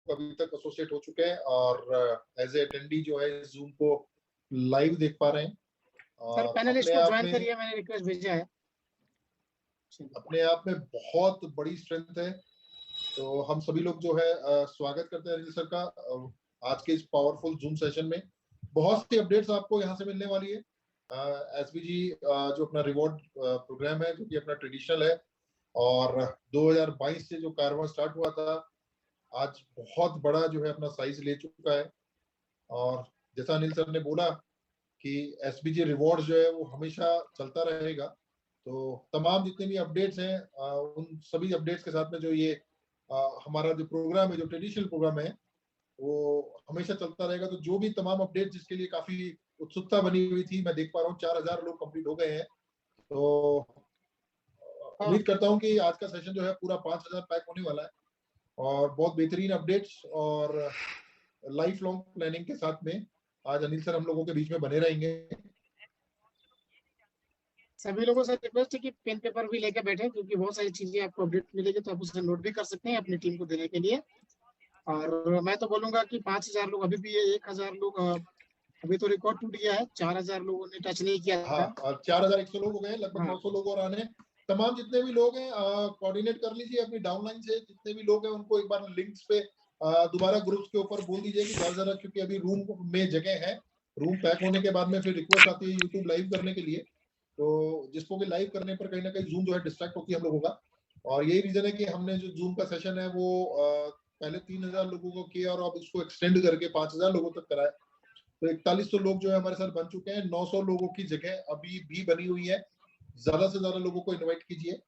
अभी तक एसोसिएट हो चुके हैं और एज ए अटेंडी जो है जूम को लाइव देख पा रहे हैं। सर पैनलिस्ट को ज्वाइन करिए, मैंने रिक्वेस्ट भेजा है। अपने आप में बहुत बड़ी स्ट्रेंथ है। तो हम सभी लोग जो है स्वागत करते हैं अनिल सर का आज के इस पावरफुल जूम सेशन में। बहुत सी अपडेट्स आपको यहाँ से मिलने वाली है। एसबीजी जो अपना रिवॉर्ड प्रोग्राम है, जो कि अपना ट्रेडिशनल है और 2022 से जो कारवां स्टार्ट हुआ था, आज बहुत बड़ा जो है अपना साइज ले चुका है। और जैसा अनिल सर ने बोला कि एसबीजी रिवॉर्ड जो है वो हमेशा चलता रहेगा। तो तमाम जितने भी अपडेट्स हैं उन सभी अपडेट्स के साथ में जो ये हमारा जो प्रोग्राम है, जो ट्रेडिशनल प्रोग्राम है, वो हमेशा चलता रहेगा। तो जो भी तमाम अपडेट जिसके लिए काफी उत्सुकता बनी हुई थी, मैं देख पा रहा हूँ 4000 लोग कंप्लीट हो गए हैं। तो उम्मीद करता हूँ कि आज का सेशन जो है पूरा 5000 पैक होने वाला है और बहुत बेहतरीन अपडेट्स और लाइफ लॉन्ग प्लानिंग के साथ में आज अनिल सर हम लोगों के बीच में बने रहेंगे। सभी लोगों से रिक्वेस्ट है कि पेन पेपर भी लेकर बैठे, क्योंकि बहुत सारी चीजें आपको अपडेट मिलेगी तो आप उसे नोट भी कर सकते हैं अपनी टीम को देने के लिए। और मैं तो बोलूंगा कि 5000 लोग अभी भी है, 1000 लोग अभी तो रिकॉर्ड टूट गया है, 4000 लोगों ने टच नहीं किया था। हाँ, 4100 लोग हो गए, लगभग 900 लोग और आने। तमाम जितने भी लोग हैं कोऑर्डिनेट कर लीजिए अपनी डाउनलाइन से। जितने भी लोग हैं उनको एक बार लिंक्स पे दोबारा ग्रुप्स के ऊपर बोल दीजिए कि ज्यादा, क्योंकि अभी रूम में जगह है। रूम पैक होने के बाद में फिर रिक्वेस्ट आती है यूट्यूब लाइव करने के लिए। तो जिसको भी लाइव करने पर कहीं ना कहीं जूम जो है डिस्ट्रैक्ट होती है हम लोगों का। और यही रीजन है कि हमने जो जूम का सेशन है वो पहले 3000 लोगों को किया और अब उसको एक्सटेंड करके 5000 लोगों तक कराया। तो 4100 लोग जो है हमारे साथ बन चुके हैं। 900 लोगों की जगह अभी भी बनी हुई है। ज्यादा से ज्यादा लोगों को इनवाइट कीजिए,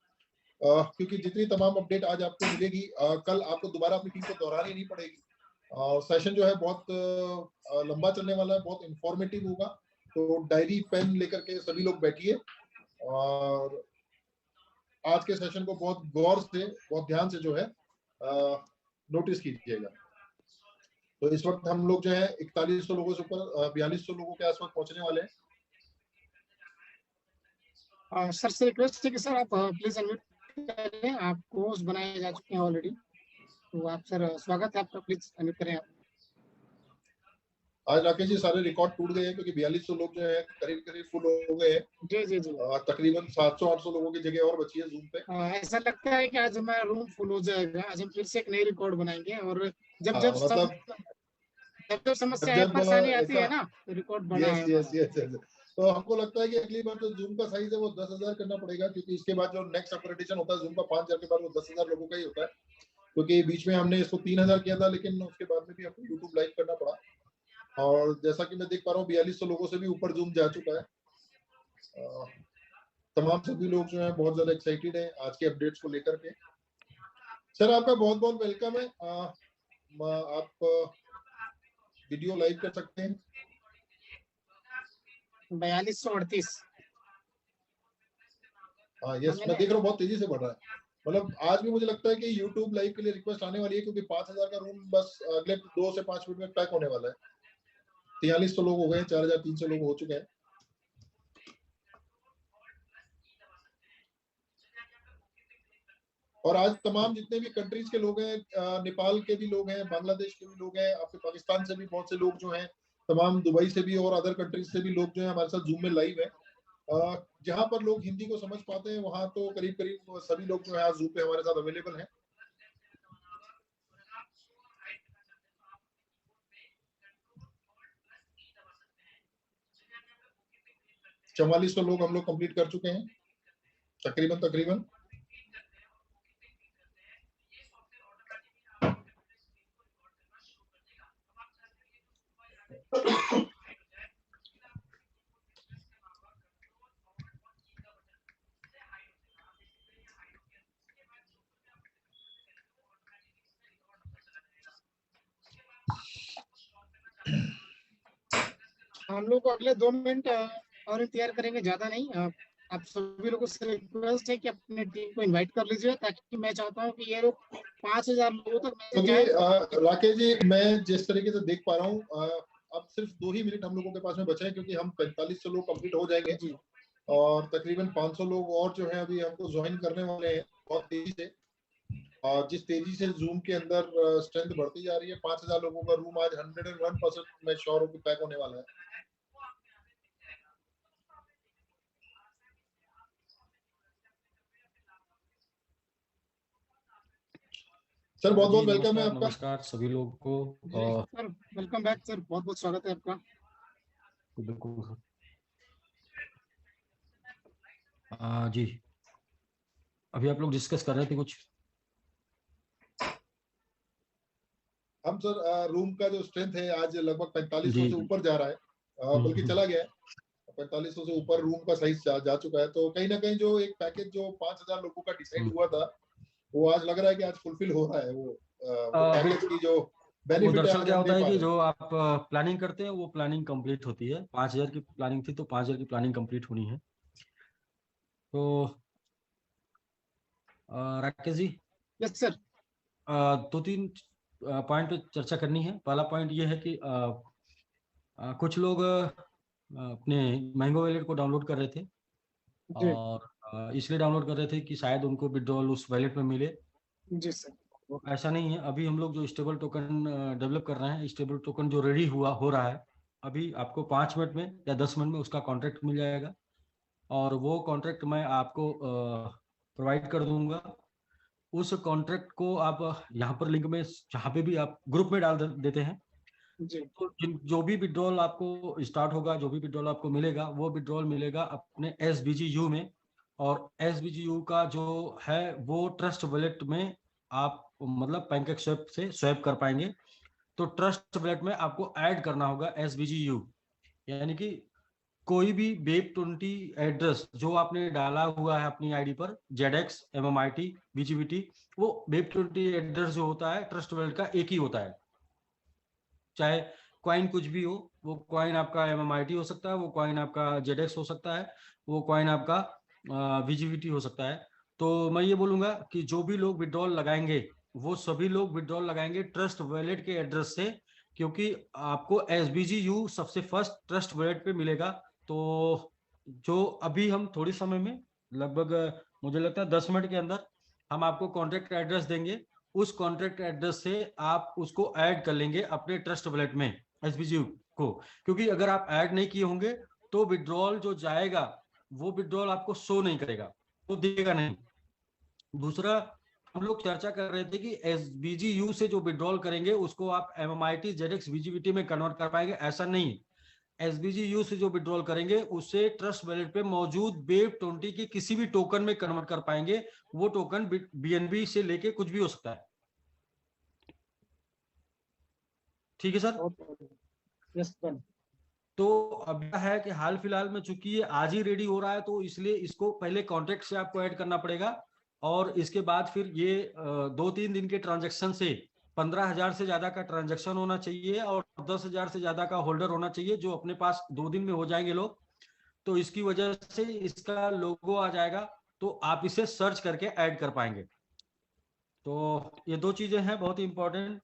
क्योंकि जितनी तमाम अपडेट आज आपको मिलेगी कल आपको दोबारा अपनी टीम को दोहरानी नहीं पड़ेगी। सेशन जो है बहुत लंबा चलने वाला है, बहुत इंफॉर्मेटिव होगा। तो डायरी पेन लेकर के सभी लोग बैठिए और आज के सेशन को बहुत गौर से, बहुत ध्यान से जो है नोटिस कीजिएगा। तो इस वक्त हम लोग जो है 4100 लोगों से ऊपर 4200 लोगों के आसपास पहुंचने वाले हैं। सर से रिक्वेस्ट है कि सर आप प्लीज अनम्यूट करें, आप कोर्स बनाए जा चुके हैं ऑलरेडी। तो आप सर स्वागत है आपका, प्लीज अनम्यूट करें आप। आज राकेश जी सारे रिकॉर्ड टूट गए हैं क्योंकि 4200 लोग जो है करीब करीब फुल हो गए हैं। जी जी जी। तकरीबन 700-800 लोगों की जगह और बची है जूम पे। ऐसा लगता है कि आज हमारा रूम फुल हो जाएगा। आज हम फिर से एक नई रिकॉर्ड बनाएंगे और जब जब समस्या है, परेशानी आती है ना, तो रिकॉर्ड बना है। यस। तो हमको लगता है कि अगली बार जो जूम का साइज है वो 10,000 करना पड़ेगा, क्योंकि इसके बाद जो नेक्स्ट अपग्रेडेशन होता है जूम का 5000 के बाद वो 10,000 लोगों का ही होता है। क्योंकि बीच में हमने इसको 3000 किया था, लेकिन उसके बाद में भी हमको यूट्यूब लाइव करना पड़ा। और जैसा कि मैं देख पा रहा हूँ 4200 लोगों से भी ऊपर जूम जा चुका है। तमाम सभी लोग जो है बहुत ज्यादा एक्साइटेड है आज के अपडेट्स को लेकर के। सर आपका बहुत बहुत वेलकम है। आप वीडियो लाइव कर सकते हैं। 4238। हाँ यस, मैं देख रहा हूँ बहुत तेजी से बढ़ रहा है। मतलब आज भी मुझे लगता है कि यूट्यूब लाइव के लिए रिक्वेस्ट आने वाली है, क्योंकि 5000 का रूम बस अगले 2 से 5 मिनट में पैक होने वाला है। 4300 लोग हो गए, 4300 लोग हो चुके हैं। और आज तमाम जितने भी कंट्रीज के लोग हैं, नेपाल के भी लोग हैं, बांग्लादेश के भी लोग हैं, आपके पाकिस्तान से भी बहुत से लोग जो हैं, तमाम दुबई से भी और अदर कंट्रीज से भी लोग जो हैं हमारे साथ जूम में लाइव है। जहां पर लोग हिंदी को समझ पाते हैं वहां तो करीब करीब सभी लोग जो है आज जूम पे हमारे साथ अवेलेबल हैं। 4400 लोग हम लोग कंप्लीट कर चुके हैं तकरीबन। हम लोग अगले 2 मिनट और इंतजार करेंगे, ज्यादा नहीं। आप सभी लोगों से रिक्वेस्ट है कि अपने टीम को इनवाइट कर लीजिए, ताकि मैं चाहता हूं कि ये लोग 5000 लोगों तक मैसेज जाए। राकेश जी मैं जिस तरीके से देख पा रहा हूँ अब सिर्फ 2 ही मिनट हम लोगों के पास में बचे हैं, क्योंकि हम 4500 लोग कंप्लीट हो जाएंगे और तकरीबन 500 लोग और जो है अभी हमको ज्वाइन करने वाले हैं बहुत तेजी से। जिस तेजी से जूम के अंदर स्ट्रेंथ बढ़ती जा रही है, 5,000 लोगों का रूम आज 101% मैं श्योर हूं कि पैक होने वाला है। सर बहुत बहुत वेलकम है आपका। नमस्कार सभी लोगों को। सर वेलकम बैक सर, बहुत बहुत स्वागत है आपका। बिल्कुल सर। जी, अभी आप लोग डिस्कस कर रहे थे कुछ। हम सर रूम का जो स्ट्रेंथ है आज लगभग 4500 से ऊपर जा रहा है, बल्कि चला गया है 4500 से ऊपर रूम का साइज जा चुका है। तो कहीं ना कहीं जो एक पैकेज जो 5,000 लोगों का डिसाइड हुआ था, वो आज लग रहा है कि आज फुलफिल हो रहा है। वो पैकेज की जो बेनिफिट है, दरअसल क्या होता है कि जो आप प्लानिंग करते हैं वो प्लानिंग कंप्लीट होती है। 5,000 की प्लानिंग थी तो 5,000 की प्लानिंग कंप्लीट होनी है। तो Rakesh ji. Yes sir. 2-3 point पे चर्चा करनी है। पहला पॉइंट ये है कि कुछ लोग अपने मैंगो वॉलेट को डाउनलोड कर रहे थे और इसलिए डाउनलोड कर रहे थे कि शायद उनको विड्रॉल उस वॉलेट में मिले। जी सर। तो ऐसा नहीं है। अभी हम लोग जो स्टेबल टोकन डेवलप कर रहे हैं, स्टेबल टोकन जो रेडी हो रहा है, अभी आपको 5 मिनट में या 10 मिनट में उसका कॉन्ट्रैक्ट मिल जाएगा और वो कॉन्ट्रैक्ट मैं आपको प्रोवाइड कर दूंगा। उस कॉन्ट्रैक्ट को आप यहाँ पर लिंक में जहाँ पे भी आप ग्रुप में डाल देते हैं, जी। तो जो भी विड्रॉल आपको स्टार्ट होगा, जो भी विड्रॉल आपको मिलेगा, वो विड्रॉल मिलेगा अपने SBGU में। और SBGU का जो है वो ट्रस्ट वॉलेट में आप मतलब पैनकेक स्वैप से स्वैप कर पाएंगे। तो ट्रस्ट वॉलेट में आपको ऐड करना होगा SBGU, यानी कि कोई भी BEP20 एड्रेस जो आपने डाला हुआ है अपनी आईडी पर, ZX MMIT BGBT, वो BEP20 एड्रेस जो होता है ट्रस्ट वॉलेट का एक ही होता है। चाहे कॉइन कुछ भी हो, वो कॉइन आपका MMIT हो सकता है, वो कॉइन आपका ZX हो सकता है, वो कॉइन आपका BGBT हो सकता है। तो मैं ये बोलूंगा कि जो भी लोग विड्रॉल लगाएंगे वो सभी लोग विड्रॉल लगाएंगे ट्रस्ट वॉलेट के एड्रेस से, क्योंकि आपको SBGU सबसे फर्स्ट ट्रस्ट वॉलेट पे मिलेगा। तो जो अभी हम थोड़ी समय में, लगभग मुझे लगता है 10 मिनट के अंदर हम आपको कॉन्ट्रैक्ट एड्रेस देंगे। उस कॉन्ट्रैक्ट एड्रेस से आप उसको ऐड कर लेंगे अपने ट्रस्ट वॉलेट में SBGU को, क्योंकि अगर आप ऐड नहीं किए होंगे तो विड्रॉल जो जाएगा वो विड्रॉल आपको शो नहीं करेगा, वो देगा नहीं। दूसरा, हम लोग चर्चा कर रहे थे कि SBGU से जो विड्रॉल करेंगे उसको आप MMIT ZX BGBT में कन्वर्ट कर पाएंगे, ऐसा नहीं। SBGU से जो विड्रॉल करेंगे उसे ट्रस्ट वॉलेट पे मौजूद BEP20 के किसी भी टोकन में कन्वर्ट कर पाएंगे। वो टोकन BNB से लेके कुछ भी हो सकता है। ठीक है सर। Yes sir. तो अब यह है कि हाल फिलहाल में चूंकि ये आज ही रेडी हो रहा है, तो इसलिए इसको पहले कॉन्ट्रैक्ट से आपको ऐड करना पड़ेगा और इसके बाद फिर ये 2-3 दिन के ट्रांजेक्शन से 15,000 से ज्यादा का ट्रांजेक्शन होना चाहिए और 10,000 से ज्यादा का होल्डर होना चाहिए, जो अपने पास 2 दिन में हो जाएंगे लोग। तो इसकी वजह से इसका लोगो आ जाएगा, तो आप इसे सर्च करके ऐड कर पाएंगे। तो ये 2 चीजें हैं बहुत ही इंपॉर्टेंट।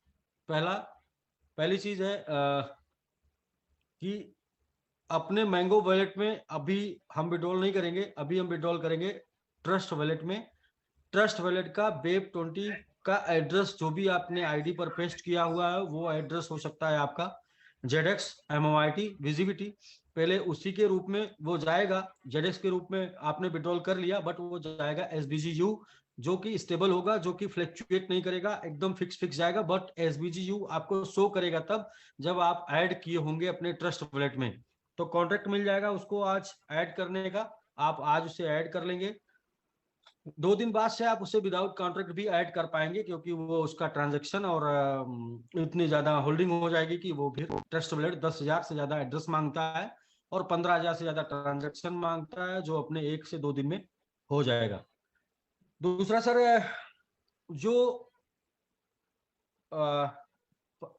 पहली चीज है कि अपने मैंगो वॉलेट में अभी हम विड्रॉल नहीं करेंगे, अभी हम विड्रॉल करेंगे ट्रस्ट वॉलेट में। ट्रस्ट वॉलेट का BEP20 का एड्रेस जो भी आपने आईडी पर पेस्ट किया हुआ है वो एड्रेस हो सकता है आपका ZX MMIT BGBT। पहले उसी के रूप में वो जाएगा, ZX के रूप में आपने विड्रॉल कर लिया, बट वो जाएगा SBGU जो कि स्टेबल होगा, जो कि फ्लक्चुएट नहीं करेगा, एकदम फिक्स जाएगा। बट SBGU आपको शो करेगा तब जब आप ऐड किए होंगे अपने ट्रस्ट वॉलेट में। तो कॉन्ट्रैक्ट मिल जाएगा उसको आज ऐड करने का, आप आज उसे ऐड कर लेंगे। 2 दिन बाद से आप उसे विदाउट कॉन्ट्रैक्ट भी ऐड कर पाएंगे, क्योंकि वो उसका ट्रांजैक्शन और इतनी ज्यादा होल्डिंग हो जाएगी कि वो भी ट्रस्ट वॉलेट 10,000 से ज्यादा एड्रेस मांगता है और 15,000 से ज्यादा ट्रांजैक्शन मांगता है, जो अपने 1 से 2 दिन में हो जाएगा। दूसरा सर, जो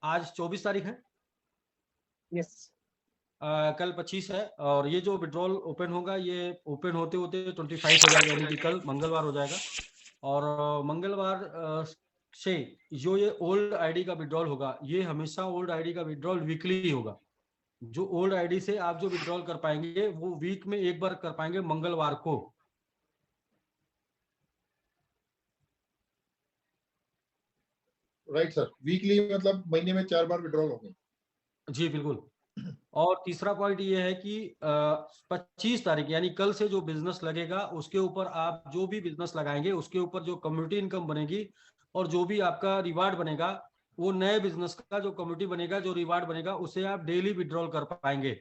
आज 24 तारीख है, यस। कल 25 है और ये जो विड्रॉल ओपन होगा ये ओपन होते होते 25 हो जाएगा, यानी कि कल मंगलवार हो जाएगा। और मंगलवार से जो ये ओल्ड आईडी का विड्रॉल होगा, ये हमेशा ओल्ड आईडी का विड्रॉल वीकली होगा। जो ओल्ड आईडी से आप जो विड्रॉल कर पाएंगे वो वीक में एक बार कर पाएंगे मंगलवार को। राइट सर, वीकली मतलब महीने में 4 बार विड्रॉल होंगे। जी बिल्कुल। और तीसरा पॉइंट ये है कि 25 तारीख यानी कल से जो बिजनेस लगेगा उसके ऊपर आप जो भी बिजनेस लगाएंगे उसके ऊपर जो कम्युनिटी इनकम बनेगी और जो भी आपका रिवार्ड बनेगा, वो नए बिजनेस का जो कम्युनिटी बनेगा, जो रिवार्ड बनेगा, उसे आप डेली विड्रॉल कर पाएंगे।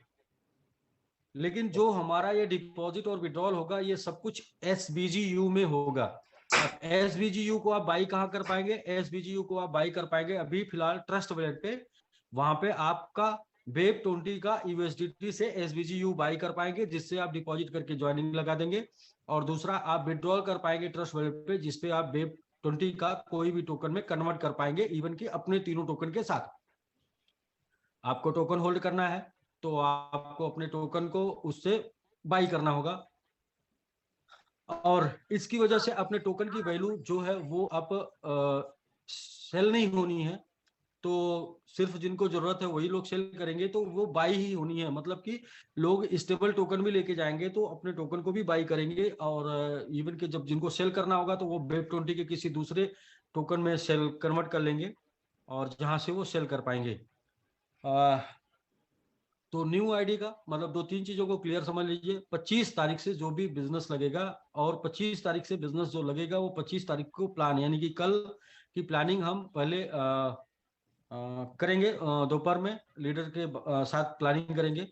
लेकिन जो हमारा ये डिपॉजिट और विड्रॉल होगा ये सब कुछ SBGU में होगा। अब SBGU को आप बाई कहाँ कर पाएंगे? SBGU को आप बाई कर पाएंगे अभी फिलहाल ट्रस्ट वॉलेट पे। वहां पे आपका वेब 20 का USDT से SBGU बाई कर पाएंगे, जिससे आप डिपॉजिट करके ज्वाइनिंग लगा देंगे। और दूसरा आप विड्रॉल कर पाएंगे ट्रस्ट वॉलेट पे, जिसपे आप वेब 20 का कोई भी टोकन में कन्वर्ट कर पाएंगे, इवन कि अपने तीनों टोकन के साथ। आपको टोकन होल्ड करना है तो आपको अपने टोकन को उससे बाई करना होगा, और इसकी वजह से अपने टोकन की वैल्यू जो है वो आप सेल नहीं होनी है। तो सिर्फ जिनको जरूरत है वही लोग सेल करेंगे, तो वो बाई ही होनी है। मतलब कि लोग स्टेबल टोकन भी लेके जाएंगे तो अपने टोकन को भी बाई करेंगे, और इवन कि जब जिनको सेल करना होगा तो वो वेब 20 के किसी दूसरे टोकन में सेल कन्वर्ट कर लेंगे और जहां से वो सेल कर पाएंगे। तो न्यू आईडी का मतलब 2-3 चीजों को क्लियर समझ लीजिए। 25 तारीख से जो भी बिजनेस लगेगा, और 25 तारीख से बिजनेस जो लगेगा वो 25 तारीख को प्लान, यानी कि कल की प्लानिंग हम पहले करेंगे। दोपहर में लीडर के साथ प्लानिंग करेंगे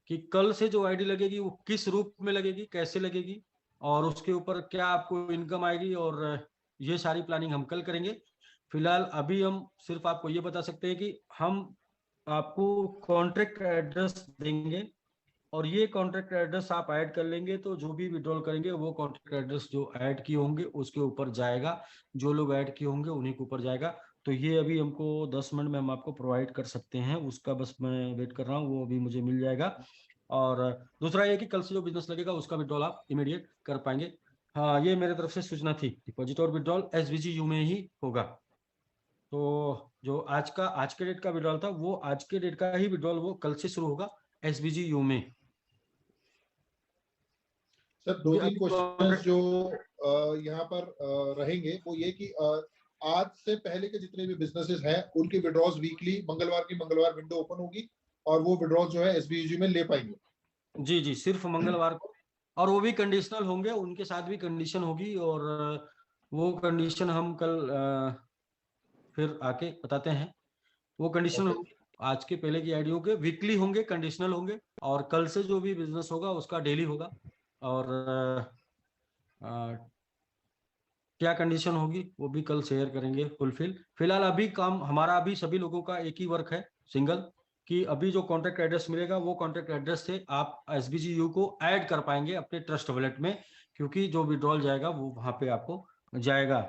कि कल से जो आईडी लगेगी वो किस रूप में लगेगी, कैसे लगेगी, और उसके ऊपर क्या आपको इनकम आएगी, और ये सारी प्लानिंग हम कल करेंगे। फिलहाल अभी हम सिर्फ आपको ये बता सकते हैं कि हम आपको कॉन्ट्रैक्ट एड्रेस देंगे, और ये कॉन्ट्रैक्ट एड्रेस आप ऐड कर लेंगे तो जो भी विड्रॉल करेंगे वो कॉन्ट्रैक्ट एड्रेस जो ऐड किए होंगे उसके ऊपर जाएगा, जो लोग ऐड किए होंगे उन्हीं के ऊपर जाएगा। तो ये अभी हमको 10 मिनट में हम आपको प्रोवाइड कर सकते हैं, उसका बस मैं वेट कर रहा हूँ, वो अभी मुझे मिल जाएगा। और दूसरा ये कि कल से जो बिजनेस लगेगा उसका विड्रॉल आप इमीडिएट कर पाएंगे। हाँ, ये मेरे तरफ से सूचना थी। डिपॉजिट और विड्रॉल SBGU में ही होगा। तो जो आज के डेट का विड्रॉल था वो आज के डेट का ही विड्रॉल वो कल से शुरू होगा SBGU में। सर 2-3 क्वेश्चंस जो यहाँ पर रहेंगे वो ये कि आज से पहले के जितने भी बिजनेसेस हैं उनकी विड्रॉल्स वीकली मंगलवार विंडो ओपन होगी और वो विड्रॉल जो है SBGU में ले पाएंगे। जी जी, सिर्फ मंगलवार को, और वो भी कंडीशनल होंगे, उनके साथ भी कंडीशन होगी, और वो कंडीशन हम कल फिर आके बताते हैं। वो कंडीशन होंगे आज के पहले की आईडियो के, वीकली होंगे, कंडीशनल होंगे, और कल से जो भी बिजनेस होगा उसका डेली होगा। और क्या कंडीशन होगी वो भी कल शेयर करेंगे फुलफिल। फिलहाल अभी काम हमारा अभी सभी लोगों का एक ही वर्क है, सिंगल, कि अभी जो कॉन्ट्रैक्ट एड्रेस मिलेगा वो कॉन्ट्रैक्ट एड्रेस से आप SBGU को ऐड कर पाएंगे अपने ट्रस्ट वॉलेट में, क्योंकि जो विड्रॉल जाएगा वो वहां पे आपको जाएगा।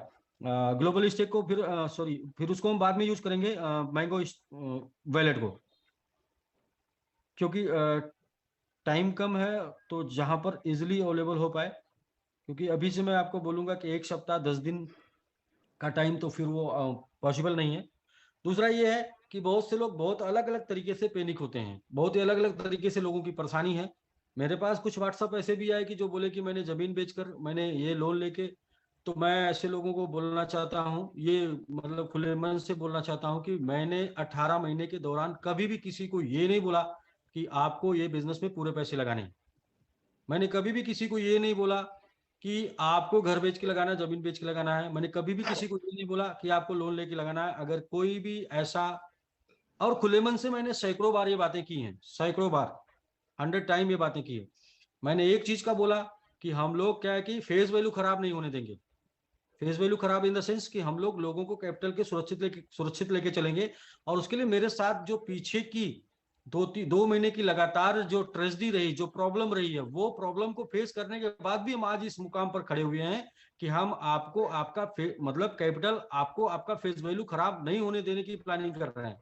ग्लोबल स्टेक को फिर उसको हम बाद में यूज करेंगे, मैंगो वॉलेट को, क्योंकि टाइम कम है तो जहां पर इजिली अवेलेबल हो पाए। क्योंकि अभी से मैं आपको बोलूंगा कि 1 सप्ताह 10 दिन का टाइम तो फिर वो पॉसिबल नहीं है। दूसरा ये है कि बहुत से लोग बहुत अलग अलग तरीके से पैनिक होते हैं, बहुत ही अलग अलग तरीके से लोगों की परेशानी है। मेरे पास कुछ व्हाट्सअप ऐसे भी आए कि जो बोले कि मैंने जमीन बेचकर मैंने ये लोन लेके, तो मैं ऐसे लोगों को बोलना चाहता हूँ, ये मतलब खुले मन से बोलना चाहता हूँ कि मैंने 18 महीने के दौरान कभी भी किसी को ये नहीं बोला कि आपको ये बिजनेस में पूरे पैसे लगाने। मैंने कभी भी किसी को ये नहीं बोला कि आपको घर बेच के लगाना है, जमीन बेच के लगाना है। मैंने कभी भी किसी को ये नहीं बोला कि आपको लोन लेके लगाना है। अगर कोई भी ऐसा, और खुले मन से मैंने सैकड़ों बार ये बातें की हैं, सैकड़ों बार, 100 टाइम ये बातें की है। मैंने एक चीज का बोला कि हम लोग क्या है कि फेस वैल्यू खराब नहीं होने देंगे। फेस वैल्यू खराब इन द सेंस कि हम लोग लोगों को कैपिटल के सुरक्षित लेके चलेंगे, और उसके लिए मेरे साथ जो पीछे की 2 महीने की लगातार जो ट्रेजेडी रही, जो प्रॉब्लम रही है, वो प्रॉब्लम को फेस करने के बाद भी हम आज इस मुकाम पर खड़े हुए हैं कि हम आपको आपका मतलब कैपिटल, आपको आपका फेस वैल्यू खराब नहीं होने देने की प्लानिंग कर रहे हैं।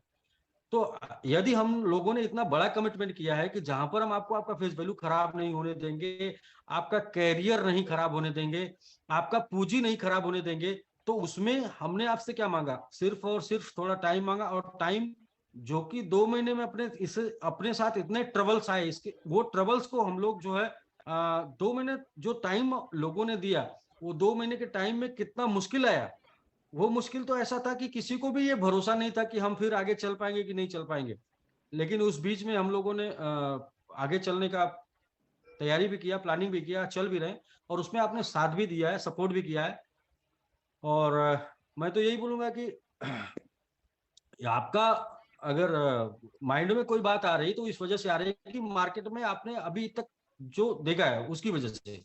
तो यदि हम लोगों ने इतना बड़ा कमिटमेंट किया है कि जहां पर हम आपको आपका फेस वैल्यू खराब नहीं होने देंगे, आपका कैरियर नहीं खराब होने देंगे, आपका पूंजी नहीं खराब होने देंगे, तो उसमें हमने आपसे क्या मांगा? सिर्फ और सिर्फ थोड़ा टाइम मांगा, और टाइम जो कि 2 महीने में अपने साथ इतने ट्रबल्स आए, इसके वो ट्रबल्स को हम लोग जो है 2 महीने जो टाइम लोगों ने दिया, वो 2 महीने के टाइम में कितना मुश्किल आया वो मुश्किल तो ऐसा था कि किसी को भी ये भरोसा नहीं था कि हम फिर आगे चल पाएंगे कि नहीं चल पाएंगे। लेकिन उस बीच में हम लोगों ने आगे चलने का तैयारी भी किया, प्लानिंग भी किया, चल भी रहे, और उसमें आपने साथ भी दिया है, सपोर्ट भी किया है। और मैं तो यही बोलूंगा कि आपका अगर माइंड में कोई बात आ रही तो इस वजह से आ रही है कि मार्केट में आपने अभी तक जो देखा है उसकी वजह से।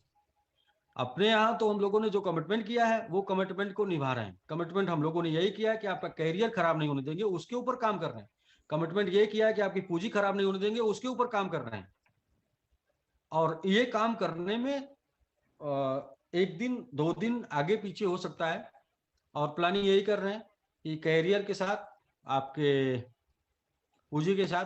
अपने यहाँ तो हम लोगों ने जो कमिटमेंट किया है वो कमिटमेंट को निभा रहे हैं। कमिटमेंट हम लोगों ने यही किया है कि आपका करियर खराब नहीं होने देंगे, उसके ऊपर काम कर रहे हैं। कमिटमेंट ये किया है कि आपकी पूंजी खराब नहीं होने देंगे, उसके ऊपर काम कर रहे हैं। और ये काम करने में एक दिन 2 दिन आगे पीछे हो सकता है, और प्लानिंग यही कर रहे हैं कि कैरियर के साथ, आपके पूंजी के साथ,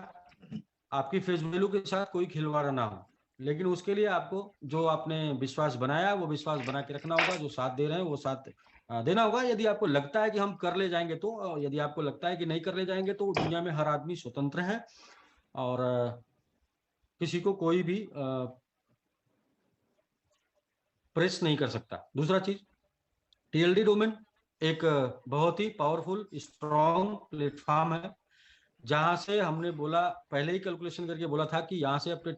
आपकी फेस वैल्यू के साथ कोई खिलवाड़ ना हो। लेकिन उसके लिए आपको जो आपने विश्वास बनाया वो विश्वास बना के रखना होगा। जो साथ दे रहे हैं वो साथ देना होगा। यदि आपको लगता है कि हम कर ले जाएंगे तो, यदि आपको लगता है कि नहीं कर ले जाएंगे तो, दुनिया में हर आदमी स्वतंत्र है और किसी को कोई भी प्रेस नहीं कर सकता। दूसरा चीज, टीएलडी डोमेन एक बहुत ही पावरफुल स्ट्रॉन्ग प्लेटफॉर्म है, जहां से हमने बोला, पहले ही कैलकुलेशन करके बोला था कि यहाँ से अपने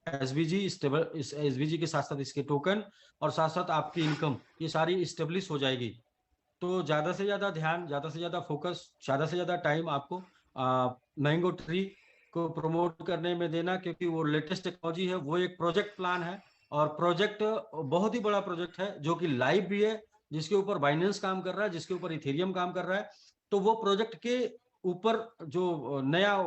एसबीजी स्टेबल, इस एसबीजी के साथ साथ इसके टोकन और साथ साथ आपकी इनकम, ये सारी स्टेब्लिश हो जाएगी। तो ज्यादा से ज्यादा ध्यान, ज्यादा से ज्यादा फोकस, ज्यादा से ज्यादा टाइम आपको मैंगो ट्री को प्रमोट करने में देना, क्योंकि वो लेटेस्ट टेक्नोलॉजी है, वो एक प्रोजेक्ट प्लान है। और प्रोजेक्ट बहुत ही बड़ा प्रोजेक्ट है जो कि लाइव भी है, जिसके ऊपर बाइनेंस काम कर रहा है, जिसके ऊपर इथेरियम काम कर रहा है। तो वो प्रोजेक्ट के ऊपर जो नया,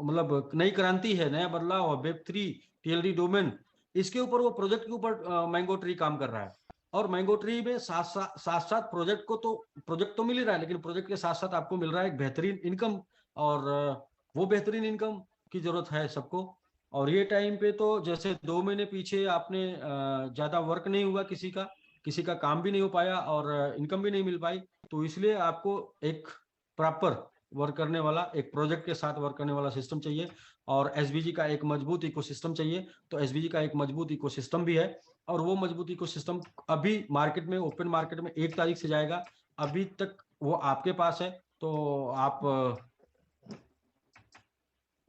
मतलब नई क्रांति है, नया बदलाव, वेब3 टीएलडी डोमेन, इसके ऊपर, वो प्रोजेक्ट के ऊपर मैंगो ट्री काम कर रहा है। और मैंगो ट्री में साथ साथ प्रोजेक्ट तो मिल ही रहा है, लेकिन प्रोजेक्ट के साथ साथ आपको मिल रहा है एक बेहतरीन इनकम। और वो बेहतरीन इनकम की जरूरत है सबको। और ये टाइम पे तो जैसे 2 महीने पीछे आपने ज्यादा वर्क नहीं हुआ, किसी का काम भी नहीं हो पाया और इनकम भी नहीं मिल पाई, तो इसलिए आपको एक प्रॉपर वर्क करने वाला, एक प्रोजेक्ट के साथ वर्क करने वाला सिस्टम चाहिए। और एसबीजी का एक मजबूत इकोसिस्टम चाहिए। तो एसबीजी का एक मजबूत इकोसिस्टम भी है, और वो मजबूत इकोसिस्टम अभी मार्केट में, ओपन मार्केट में 1 तारीख से जाएगा। अभी तक वो आपके पास है, तो आप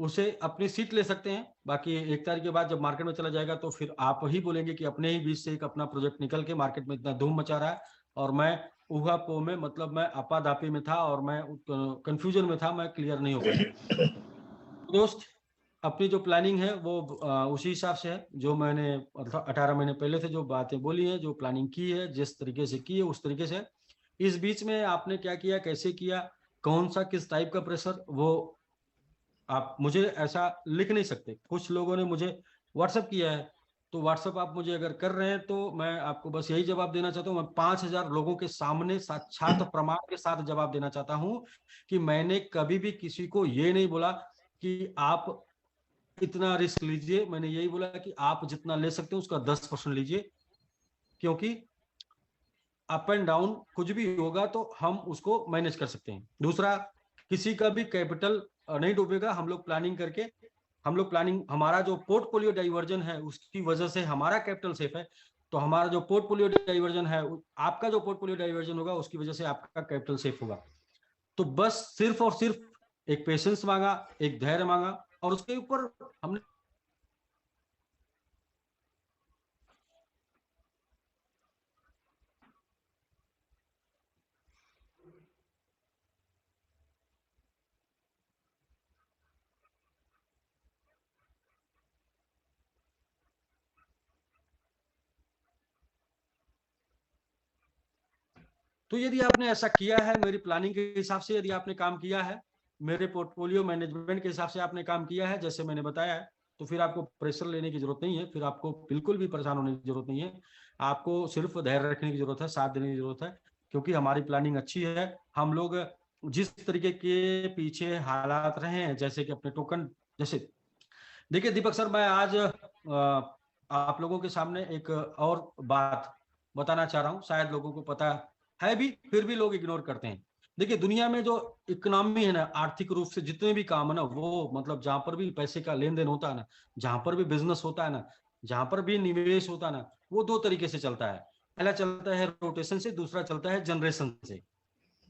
उसे अपनी सीट ले सकते हैं। बाकी 1 तारीख के बाद जब मार्केट में चला जाएगा तो फिर आप ही बोलेंगे कि अपने ही बीच से एक अपना प्रोजेक्ट निकल के मार्केट में इतना धूम मचा रहा है, और मैं ऊहा पो में, मतलब मैं अपाधापी में था और मैं कंफ्यूजन में था, मैं क्लियर नहीं हो पाया। दोस्त, अपनी जो प्लानिंग है वो उसी हिसाब से है जो मैंने 18 महीने पहले से जो बातें बोली है, जो प्लानिंग की है, जिस तरीके से की है उस तरीके से। इस बीच में आपने क्या किया, कैसे किया, कौन सा किस टाइप का प्रेशर, वो आप मुझे ऐसा लिख नहीं सकते। कुछ लोगों ने मुझे व्हाट्सएप किया है, तो व्हाट्सएप आप मुझे अगर कर रहे हैं तो मैं आपको बस यही जवाब देना चाहता हूँ। मैं 5000 लोगों के सामने साक्षात प्रमाण के साथ जवाब देना चाहता हूँ कि मैंने कभी भी किसी को ये नहीं बोला कि आप इतना रिस्क लीजिए। मैंने यही बोला कि आप जितना ले सकते हो उसका 10% लीजिए, क्योंकि अप एंड डाउन कुछ भी होगा तो हम उसको मैनेज कर सकते हैं। दूसरा, किसी का भी कैपिटल नहीं डूबेगा। हम लोग प्लानिंग, हमारा जो पोर्टफोलियो डाइवर्जन है उसकी वजह से हमारा कैपिटल सेफ है। तो हमारा जो पोर्टफोलियो डाइवर्जन है, आपका जो पोर्टफोलियो डाइवर्जन होगा उसकी वजह से आपका कैपिटल सेफ होगा। तो बस सिर्फ और सिर्फ एक पेशेंस मांगा, एक धैर्य मांगा, और उसके ऊपर हमने तो यदि आपने ऐसा किया है, मेरी प्लानिंग के हिसाब से यदि आपने काम किया है, मेरे पोर्टफोलियो मैनेजमेंट के हिसाब से आपने काम किया है जैसे मैंने बताया है, तो फिर आपको प्रेशर लेने की जरूरत नहीं है, फिर आपको बिल्कुल भी परेशान होने की जरूरत नहीं है। आपको सिर्फ धैर्य रखने की जरूरत है, साथ देने की जरूरत है, क्योंकि हमारी प्लानिंग अच्छी है। हम लोग जिस तरीके के पीछे हालात रहे हैं, जैसे कि अपने टोकन, जैसे देखिए दीपक सर, मैं आज आप लोगों के सामने एक और बात बताना चाह रहा हूँ। शायद लोगों को पता है भी, फिर भी लोग इग्नोर करते हैं। देखिए, दुनिया में जो इकोनॉमी है ना, आर्थिक रूप से जितने भी काम है ना, वो मतलब जहां पर भी पैसे का लेन देन होता है ना, जहां पर भी बिजनेस होता है ना, जहां पर भी निवेश होता है ना, वो 2 तरीके से चलता है। पहला चलता है रोटेशन से, दूसरा चलता है जनरेशन से।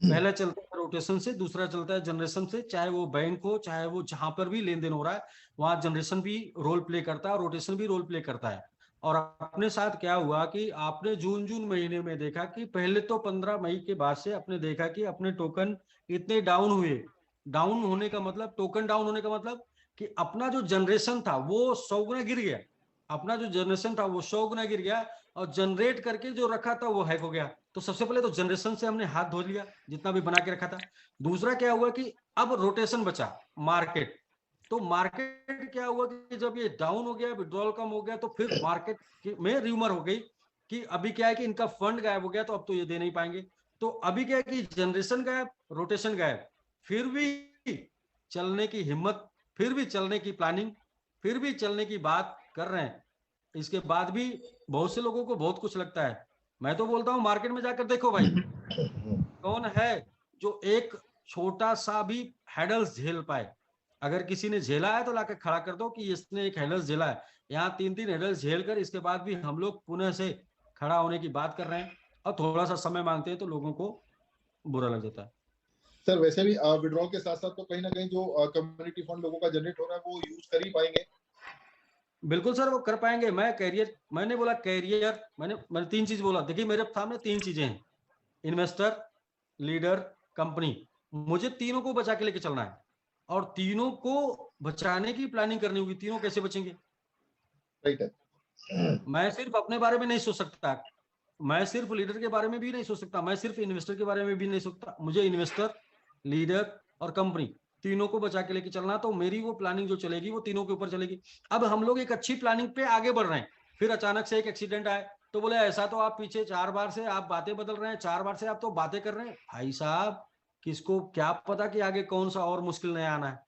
पहला चलता है रोटेशन से, दूसरा चलता है जनरेशन से, चाहे वो बैंक हो, चाहे वो जहां पर भी लेन देन हो रहा है वहां जनरेशन भी रोल प्ले करता है और रोटेशन भी रोल प्ले करता है। और अपने साथ क्या हुआ कि आपने जून महीने में देखा कि पहले तो 15 मई के बाद से आपने देखा कि अपने टोकन इतने डाउन हुए। डाउन होने का मतलब, टोकन डाउन होने का मतलब कि अपना जो जनरेशन था वो 100 गुना गिर गया। अपना जो जनरेशन था वो 100 गुना गिर गया और जनरेट करके जो रखा था वो हैक हो गया। तो सबसे पहले तो जनरेशन से हमने हाथ धो लिया जितना भी बना के रखा था। दूसरा क्या हुआ कि अब रोटेशन बचा, मार्केट। तो मार्केट क्या हुआ कि जब ये डाउन हो गया, विड्रॉल कम हो गया, तो फिर मार्केट में र्यूमर हो गई कि अभी क्या है कि इनका फंड गायब हो गया तो अब तो ये दे नहीं पाएंगे। तो अभी क्या है कि जनरेशन गायब, रोटेशन गायब, फिर भी चलने की हिम्मत, फिर भी चलने की प्लानिंग, फिर भी चलने की बात कर रहे हैं। इसके बाद भी बहुत से लोगों को बहुत कुछ लगता है। मैं तो बोलता हूं मार्केट में जाकर देखो भाई, कौन है जो एक छोटा सा भी हैडल्स झेल पाए। अगर किसी ने झेला है तो लाकर खड़ा कर दो कि इसने एक हैडल्स झेला है। यहाँ 3-3 हैडल्स झेल कर इसके बाद भी हम लोग पुनः से खड़ा होने की बात कर रहे हैं और थोड़ा सा समय मांगते हैं तो लोगों को बुरा लग जाता है। सर वैसे भी विड्रॉल के साथ साथ तो कहीं ना कहीं जो कम्युनिटी फंड लोगों का जनरेट हो रहा है वो यूज कर ही पाएंगे। बिल्कुल सर, वो कर पाएंगे। मैंने बोला कैरियर, मैंने 3 चीज बोला। देखिए मेरे सामने 3 चीजें हैं, इन्वेस्टर, लीडर, कंपनी। मुझे तीनों को बचा के लेके चलना है और तीनों को बचाने की प्लानिंग करनी होगी। तीनों कैसे बचेंगे? राइट है। मैं सिर्फ अपने बारे में नहीं सोच सकता, मैं सिर्फ लीडर के बारे में भी नहीं सोच सकता, मैं सिर्फ इन्वेस्टर के बारे में भी नहीं सोचता। मुझे इन्वेस्टर, लीडर और कंपनी तीनों को बचा के लेके चलना। तो मेरी वो प्लानिंग जो चलेगी वो तीनों के ऊपर चलेगी। अब हम लोग एक अच्छी प्लानिंग पे आगे बढ़ रहे हैं, फिर अचानक से एक एक्सीडेंट आए तो बोले ऐसा तो आप पीछे 4 बार से आप बातें बदल रहे हैं, 4 बार से आप तो बातें कर रहे हैं। भाई साहब, किसको क्या पता कि आगे कौन सा और मुश्किल नया आना है।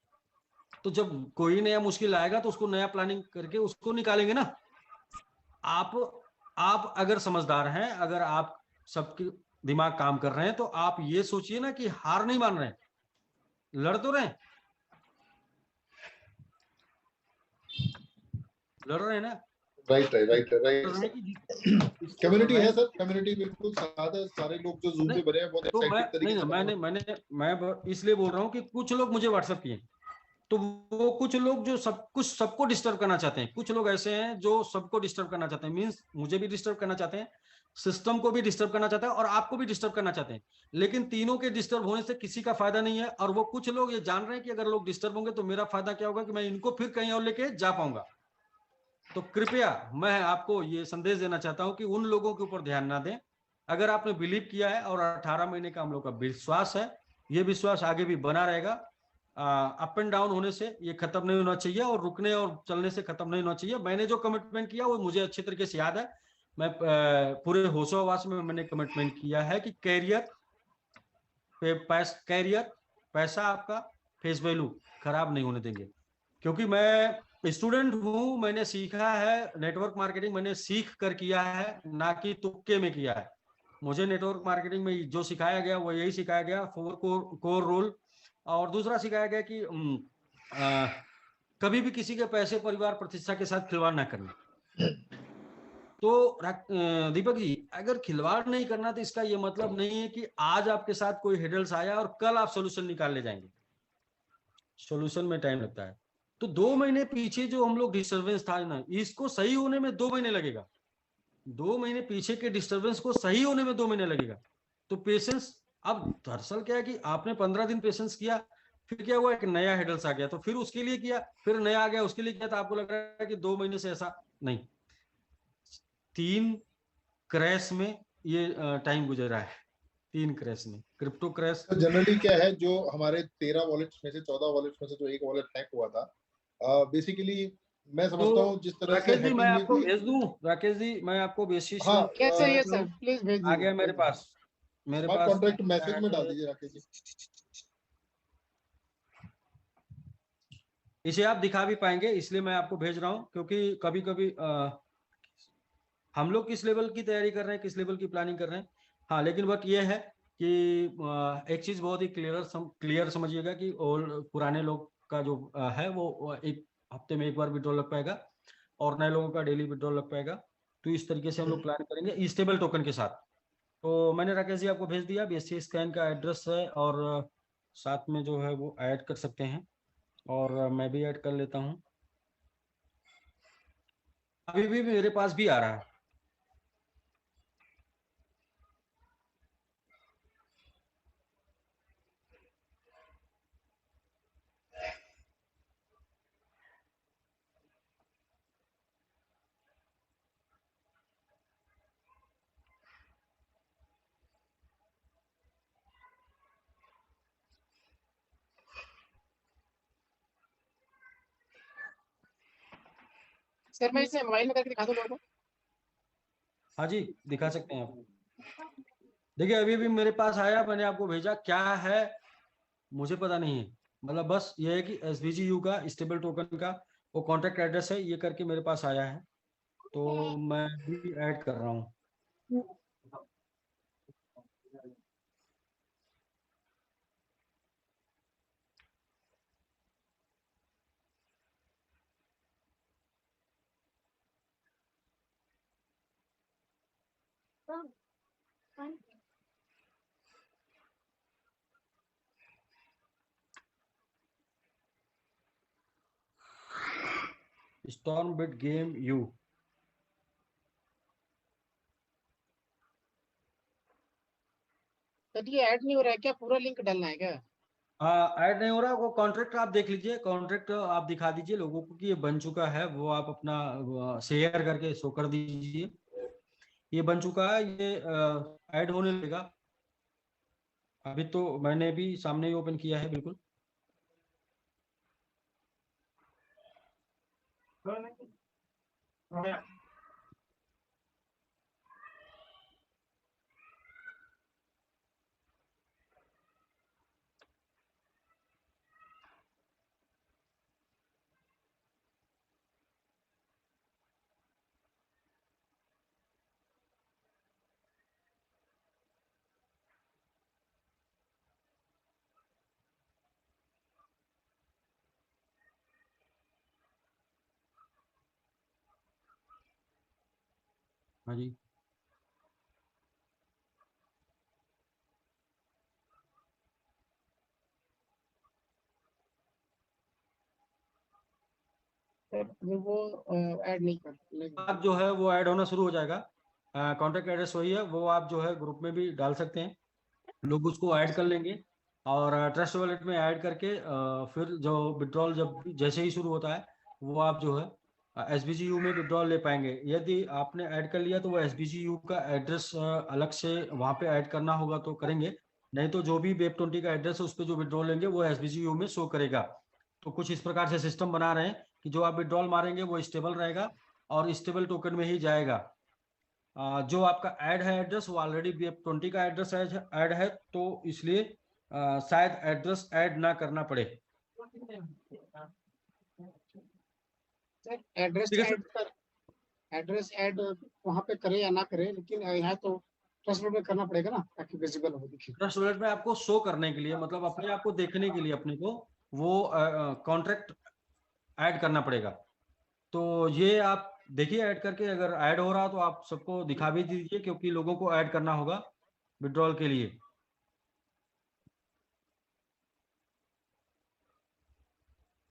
तो जब कोई नया मुश्किल आएगा तो उसको नया प्लानिंग करके उसको निकालेंगे ना। आप आप अगर समझदार हैं, अगर आप सबके दिमाग काम कर रहे हैं तो आप ये सोचिए ना कि हार नहीं मान रहे हैं, लड़ तो रहे हैं, लड़ रहे हैं ना। Right right right. कम्युनिटी है सर, कम्युनिटी बिल्कुल साथ है। सारे लोग जो जूम पे बने हैं बहुत तो एक्साइटेड तरीके से मैं इसलिए बोल रहा हूँ कि कुछ लोग मुझे व्हाट्सएप किए, तो वो कुछ लोग जो सबको डिस्टर्ब करना चाहते हैं। कुछ लोग ऐसे हैं जो सबको डिस्टर्ब करना चाहते हैं, मींस मुझे भी डिस्टर्ब करना चाहते हैं, सिस्टम को भी डिस्टर्ब करना चाहते हैं और आपको भी डिस्टर्ब करना चाहते हैं। लेकिन तीनों के डिस्टर्ब होने से किसी का फायदा नहीं है। और वो कुछ लोग ये जान रहे हैं कि अगर लोग डिस्टर्ब होंगे तो मेरा फायदा क्या होगा कि मैं इनको फिर कहीं और लेके जा पाऊंगा। तो कृपया मैं आपको ये संदेश देना चाहता हूं कि उन लोगों के ऊपर ध्यान ना दें। अगर आपने बिलीव किया है और 18 महीने का हम लोग का विश्वास है, ये विश्वास आगे भी बना रहेगा। अप एंड डाउन होने से ये खत्म नहीं होना चाहिए और रुकने और चलने से खत्म नहीं होना चाहिए। मैंने जो कमिटमेंट किया वो मुझे अच्छे तरीके से याद है। मैं पूरे होशो हवास में मैंने कमिटमेंट किया है कि कैरियर, पैसा आपका फेस वैल्यू खराब नहीं होने देंगे। क्योंकि मैं स्टूडेंट हूं, मैंने सीखा है नेटवर्क मार्केटिंग, मैंने सीख कर किया है, ना कि तुक्के में किया है। मुझे नेटवर्क मार्केटिंग में जो सिखाया गया वो यही सिखाया गया, 4 कोर रोल। और दूसरा सिखाया गया कि कभी भी किसी के पैसे, परिवार, प्रतिष्ठा के साथ खिलवाड़ ना करना। तो दीपक जी, अगर खिलवाड़ नहीं करना तो इसका ये मतलब नहीं है कि आज आपके साथ कोई हेडल्स आया और कल आप सोल्यूशन निकाल ले जाएंगे। सोल्यूशन में टाइम लगता है। तो 2 महीने पीछे जो हम लोग डिस्टर्बेंस था ना, इसको सही होने में 2 महीने लगेगा। 2 महीने पीछे के डिस्टर्बेंस को सही होने में 2 महीने लगेगा। तो पेशेंस। अब दरअसल क्या है कि आपने 15 दिन पेशेंस किया, फिर क्या हुआ, एक नया हेडल्स आ गया तो फिर उसके लिए किया, फिर नया आ गया उसके लिए किया, तो आपको लग रहा है कि 2 महीने से ऐसा नहीं, 3 क्रैश में ये टाइम गुजरा है। 3 क्रैश में, क्रिप्टो क्रैश। तो जनरली क्या है, जो हमारे 13 वॉलेट्स में से 14 वॉलेट्स में से जो एक वॉलेट हैक हुआ था, बेसिकली मैं समझता हूँ जिस तरह से राकेश जी, मैं हैकिंग हुई आपको थी। भेज दूं, राकेश जी मैं आपको बेसिस हाँ, कैसे ये सर प्लीज भेज आ गया मेरे पास। स्मार्ट कॉन्ट्रैक्ट मैसेज में डाल दीजिए राकेश जी। इसे आप दिखा भी पाएंगे इसलिए मैं आपको भेज रहा हूं, क्योंकि कभी कभी हम लोग किस लेवल की तैयारी कर रहे हैं, किस लेवल की प्लानिंग कर रहे हैं। हाँ, लेकिन बात यह है कि एक चीज बहुत ही क्लियर समझिएगा कि पुराने लोग का जो है वो एक हफ्ते में एक बार विड्रॉल लग पाएगा और नए लोगों का डेली विड्रॉल लग पाएगा। तो इस तरीके से हम लोग प्लान करेंगे स्टेबल टोकन के साथ। तो मैंने राकेश जी आपको भेज दिया, BSC स्कैन का एड्रेस है, और साथ में जो है वो ऐड कर सकते हैं, और मैं भी ऐड कर लेता हूँ। अभी भी मेरे पास भी आ रहा है। सर मैं इसे मोबाइल में करके दिखा दूं लोगों को? हाँ जी, दिखा सकते हैं आप। देखिए अभी भी मेरे पास आया, मैंने आपको भेजा, क्या है मुझे पता नहीं है। मतलब बस ये है कि SVGU का स्टेबल टोकन का वो कॉन्ट्रैक्ट एड्रेस है, ये करके मेरे पास आया है, तो मैं भी ऐड कर रहा हूँ। स्टॉर्मबिट गेम यू। सर ये ऐड नहीं हो रहा है क्या? पूरा लिंक डालना है क्या? ऐड नहीं हो रहा, वो कॉन्ट्रैक्ट आप देख लीजिए, कॉन्ट्रैक्ट आप दिखा दीजिए लोगों को कि ये बन चुका है, वो आप अपना शेयर करके शो कर दीजिए, ये बन चुका है, ये ऐड होने लगेगा। अभी तो मैंने भी सामने ही ओपन किया है, बिल्कुल। हाँ जी, सर वो ऐड नहीं कर लेगा। आप जो है वो ऐड होना शुरू हो जाएगा। कॉन्टैक्ट एड्रेस वही है, वो आप जो है ग्रुप में भी डाल सकते हैं, लोग उसको ऐड कर लेंगे, और ट्रस्ट वॉलेट में ऐड करके फिर जो विड्रॉल जब जैसे ही शुरू होता है, वो आप जो है SBGU में विड्रॉल ले पाएंगे। यदि आपने ऐड कर लिया तो वो SBGU का एड्रेस अलग से वहाँ पे ऐड करना होगा तो करेंगे, नहीं तो जो भी Web20 का एड्रेस है उस पर जो विड्रॉल लेंगे वो SBGU में शो करेगा। तो कुछ इस प्रकार से सिस्टम बना रहे हैं कि जो आप विड्रॉल मारेंगे वो स्टेबल रहेगा और स्टेबल टोकन में ही जाएगा। जो आपका ऐड है एड्रेस, वो ऑलरेडी Web20 का एड्रेस ऐड है, तो इसलिए शायद एड्रेस ऐड ना करना पड़े। सर एड्रेस ठीक है ऐड सर। कर, एड्रेस ऐड वहाँ पे करे या ना करे, लेकिन यहाँ तो ट्रस्ट में करना पड़ेगा ना, ताकि विजिबल हो, दिखे। ट्रस्ट वॉलेट में आपको शो करने के लिए, मतलब अपने आप को देखने के लिए अपने को वो कॉन्ट्रैक्ट ऐड करना पड़ेगा। तो ये आप देखिए ऐड करके, अगर ऐड हो रहा तो आप सबको दिखा भी दीजिए, क्योंकि लोगों को ऐड करना होगा विड्रॉल के लिए।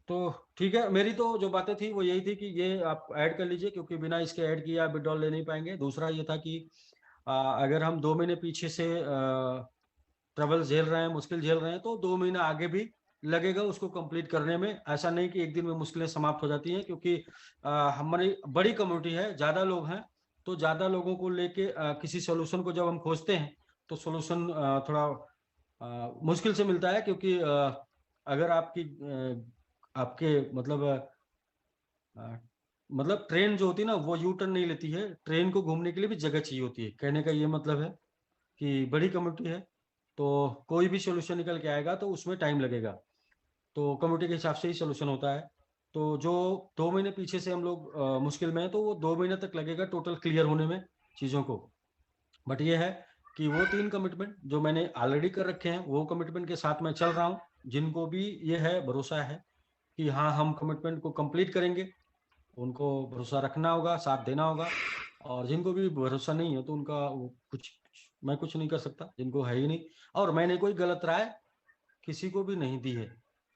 तो ठीक है, मेरी तो जो बातें थी वो यही थी कि ये आप ऐड कर लीजिए, क्योंकि बिना इसके ऐड किए आप विड्रॉल ले नहीं पाएंगे। दूसरा ये था कि अगर हम 2 महीने पीछे से ट्रबल झेल रहे हैं, मुश्किल झेल रहे हैं, तो 2 महीना आगे भी लगेगा उसको कंप्लीट करने में। ऐसा नहीं कि एक दिन में मुश्किलें समाप्त हो जाती हैं, क्योंकि हमारी बड़ी कम्युनिटी है, ज़्यादा लोग हैं, तो ज़्यादा लोगों को लेके किसी सोल्यूशन को जब हम खोजते हैं तो सोल्यूशन थोड़ा मुश्किल से मिलता है, क्योंकि अगर आपके मतलब मतलब ट्रेन जो होती है ना वो यू टर्न नहीं लेती है, ट्रेन को घूमने के लिए भी जगह चाहिए होती है, कहने का ये मतलब है कि बड़ी कम्युनिटी है, तो कोई भी सोल्यूशन निकल के आएगा तो उसमें टाइम लगेगा, तो कम्युनिटी के हिसाब से ही सोल्यूशन होता है। तो जो 2 महीने पीछे से हम लोग मुश्किल में है, तो वो 2 महीने तक लगेगा टोटल क्लियर होने में चीज़ों को। बट ये है कि वो 3 कमिटमेंट जो मैंने ऑलरेडी कर रखे हैं, वो कमिटमेंट के साथ मैं चल रहा हूँ। जिनको भी ये है भरोसा है कि हाँ हम कमिटमेंट को कंप्लीट करेंगे, उनको भरोसा रखना होगा, साथ देना होगा। और जिनको भी भरोसा नहीं है तो उनका वो कुछ मैं कुछ नहीं कर सकता, जिनको है ही नहीं। और मैंने कोई गलत राय किसी को भी नहीं दी है।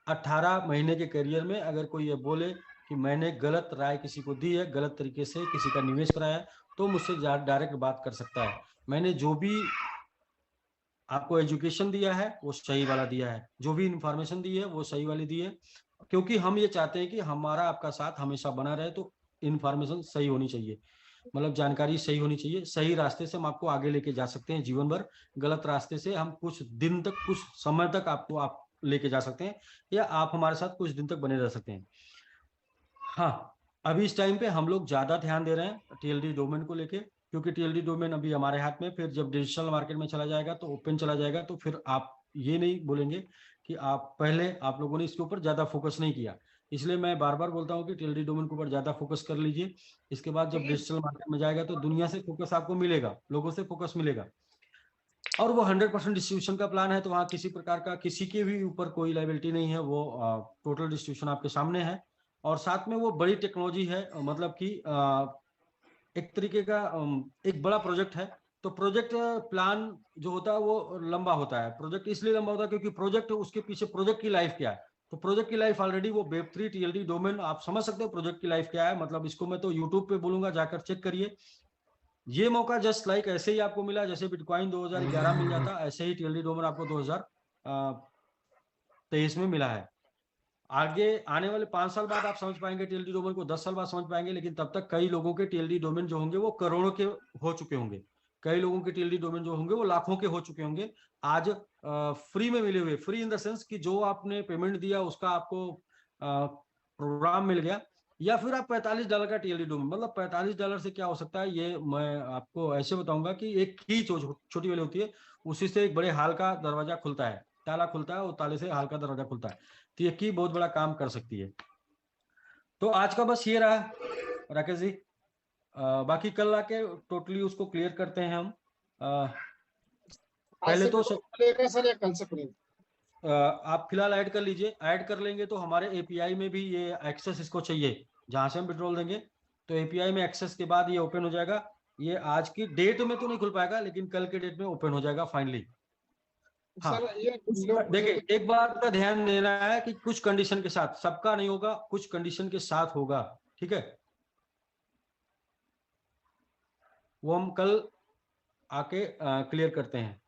18 महीने के करियर में अगर कोई ये बोले कि मैंने गलत राय किसी को दी है, गलत तरीके से किसी का निवेश कराया है, तो मुझसे डायरेक्ट बात कर सकता है। मैंने जो भी आपको एजुकेशन दिया है वो सही वाला दिया है, जो भी इंफॉर्मेशन दी है वो सही वाली दी है, क्योंकि हम ये चाहते हैं कि हमारा आपका साथ हमेशा बना रहे। तो इंफॉर्मेशन सही होनी चाहिए, मतलब जानकारी सही होनी चाहिए। सही रास्ते से हम आपको आगे लेके जा सकते हैं जीवन भर, गलत रास्ते से हम कुछ दिन तक, कुछ समय तक आपको आप लेके जा सकते हैं, या आप हमारे साथ कुछ दिन तक बने रह सकते हैं। हाँ, अभी इस टाइम पे हम लोग ज्यादा ध्यान दे रहे हैं टीएलडी डोमेन को लेके, क्योंकि टीएलडी डोमेन अभी हमारे हाथ में, फिर जब डिजिटल मार्केट में चला जाएगा तो ओपन चला जाएगा, तो फिर आप ये नहीं बोलेंगे कि आप पहले आप लोगों ने इसके ऊपर ज्यादा फोकस नहीं किया। इसलिए मैं बार बार बोलता हूँ कि टीएलडी डोमेन के ऊपर ज्यादा फोकस कर लीजिए। इसके बाद जब डिजिटल मार्केट में जाएगा तो दुनिया से फोकस आपको मिलेगा, लोगों से फोकस मिलेगा, और वो 100% डिस्ट्रीब्यूशन का प्लान है। तो वहाँ किसी प्रकार का किसी के भी ऊपर कोई लाइबिलिटी नहीं है, वो टोटल डिस्ट्रीब्यूशन आपके सामने है। और साथ में वो बड़ी टेक्नोलॉजी है, मतलब कि एक तरीके का एक बड़ा प्रोजेक्ट है। तो प्रोजेक्ट प्लान जो होता है वो लंबा होता है। प्रोजेक्ट इसलिए लंबा होता है क्योंकि प्रोजेक्ट, उसके पीछे प्रोजेक्ट की लाइफ क्या है। तो प्रोजेक्ट की लाइफ ऑलरेडी वो वेब3 टीएलडी डोमेन, आप समझ सकते हो प्रोजेक्ट की लाइफ क्या है। मतलब इसको मैं तो यूट्यूब पे बोलूंगा, जाकर चेक करिए। ये मौका जस्ट लाइक ऐसे ही आपको मिला, जैसे बिटकॉइन 2011 मिल जाता, ऐसे ही टीएलडी डोमेन आपको 2023 में मिला है। आगे आने वाले 5 साल बाद आप समझ पाएंगे टीएलडी डोमेन को, 10 साल बाद समझ पाएंगे, लेकिन तब तक कई लोगों के टीएलडी डोमेन जो होंगे वो करोड़ों के हो चुके होंगे। कई लोगों के टीएलडी डोमेन जो होंगे वो लाखों के हो चुके होंगे। आज फ्री में मिले हुए, फ्री इन द सेंस कि जो आपने पेमेंट दिया उसका आपको प्रोग्राम मिल गया, या फिर आप $45 का टीएलडी डोमेन, मतलब $45 से क्या हो सकता है, ये मैं आपको ऐसे बताऊंगा कि एक की छोटी वाली होती है, उसी से एक बड़े हाल का दरवाजा खुलता है, ताला खुलता है, और ताले से हाल का दरवाजा खुलता है। तो ये की बहुत बड़ा काम कर सकती है। तो आज का बस ये रहा राकेश जी। बाकी कल आके टोटली उसको क्लियर करते हैं हम। पहले तो सर या कल से खुलेगा? आप फिलहाल ऐड कर लीजिए। ऐड कर लेंगे तो हमारे एपीआई में भी ये एक्सेस इसको चाहिए, जहां से हम विड्रॉल देंगे तो एपीआई में एक्सेस के बाद ये ओपन हो जाएगा। ये आज की डेट में तो नहीं खुल पाएगा, लेकिन कल के डेट में ओपन हो जाएगा फाइनली। हाँ, देखिए एक बात का ध्यान देना है कि कुछ कंडीशन के साथ, सबका नहीं होगा, कुछ कंडीशन के साथ होगा, ठीक है। वो हम कल आके क्लियर करते हैं।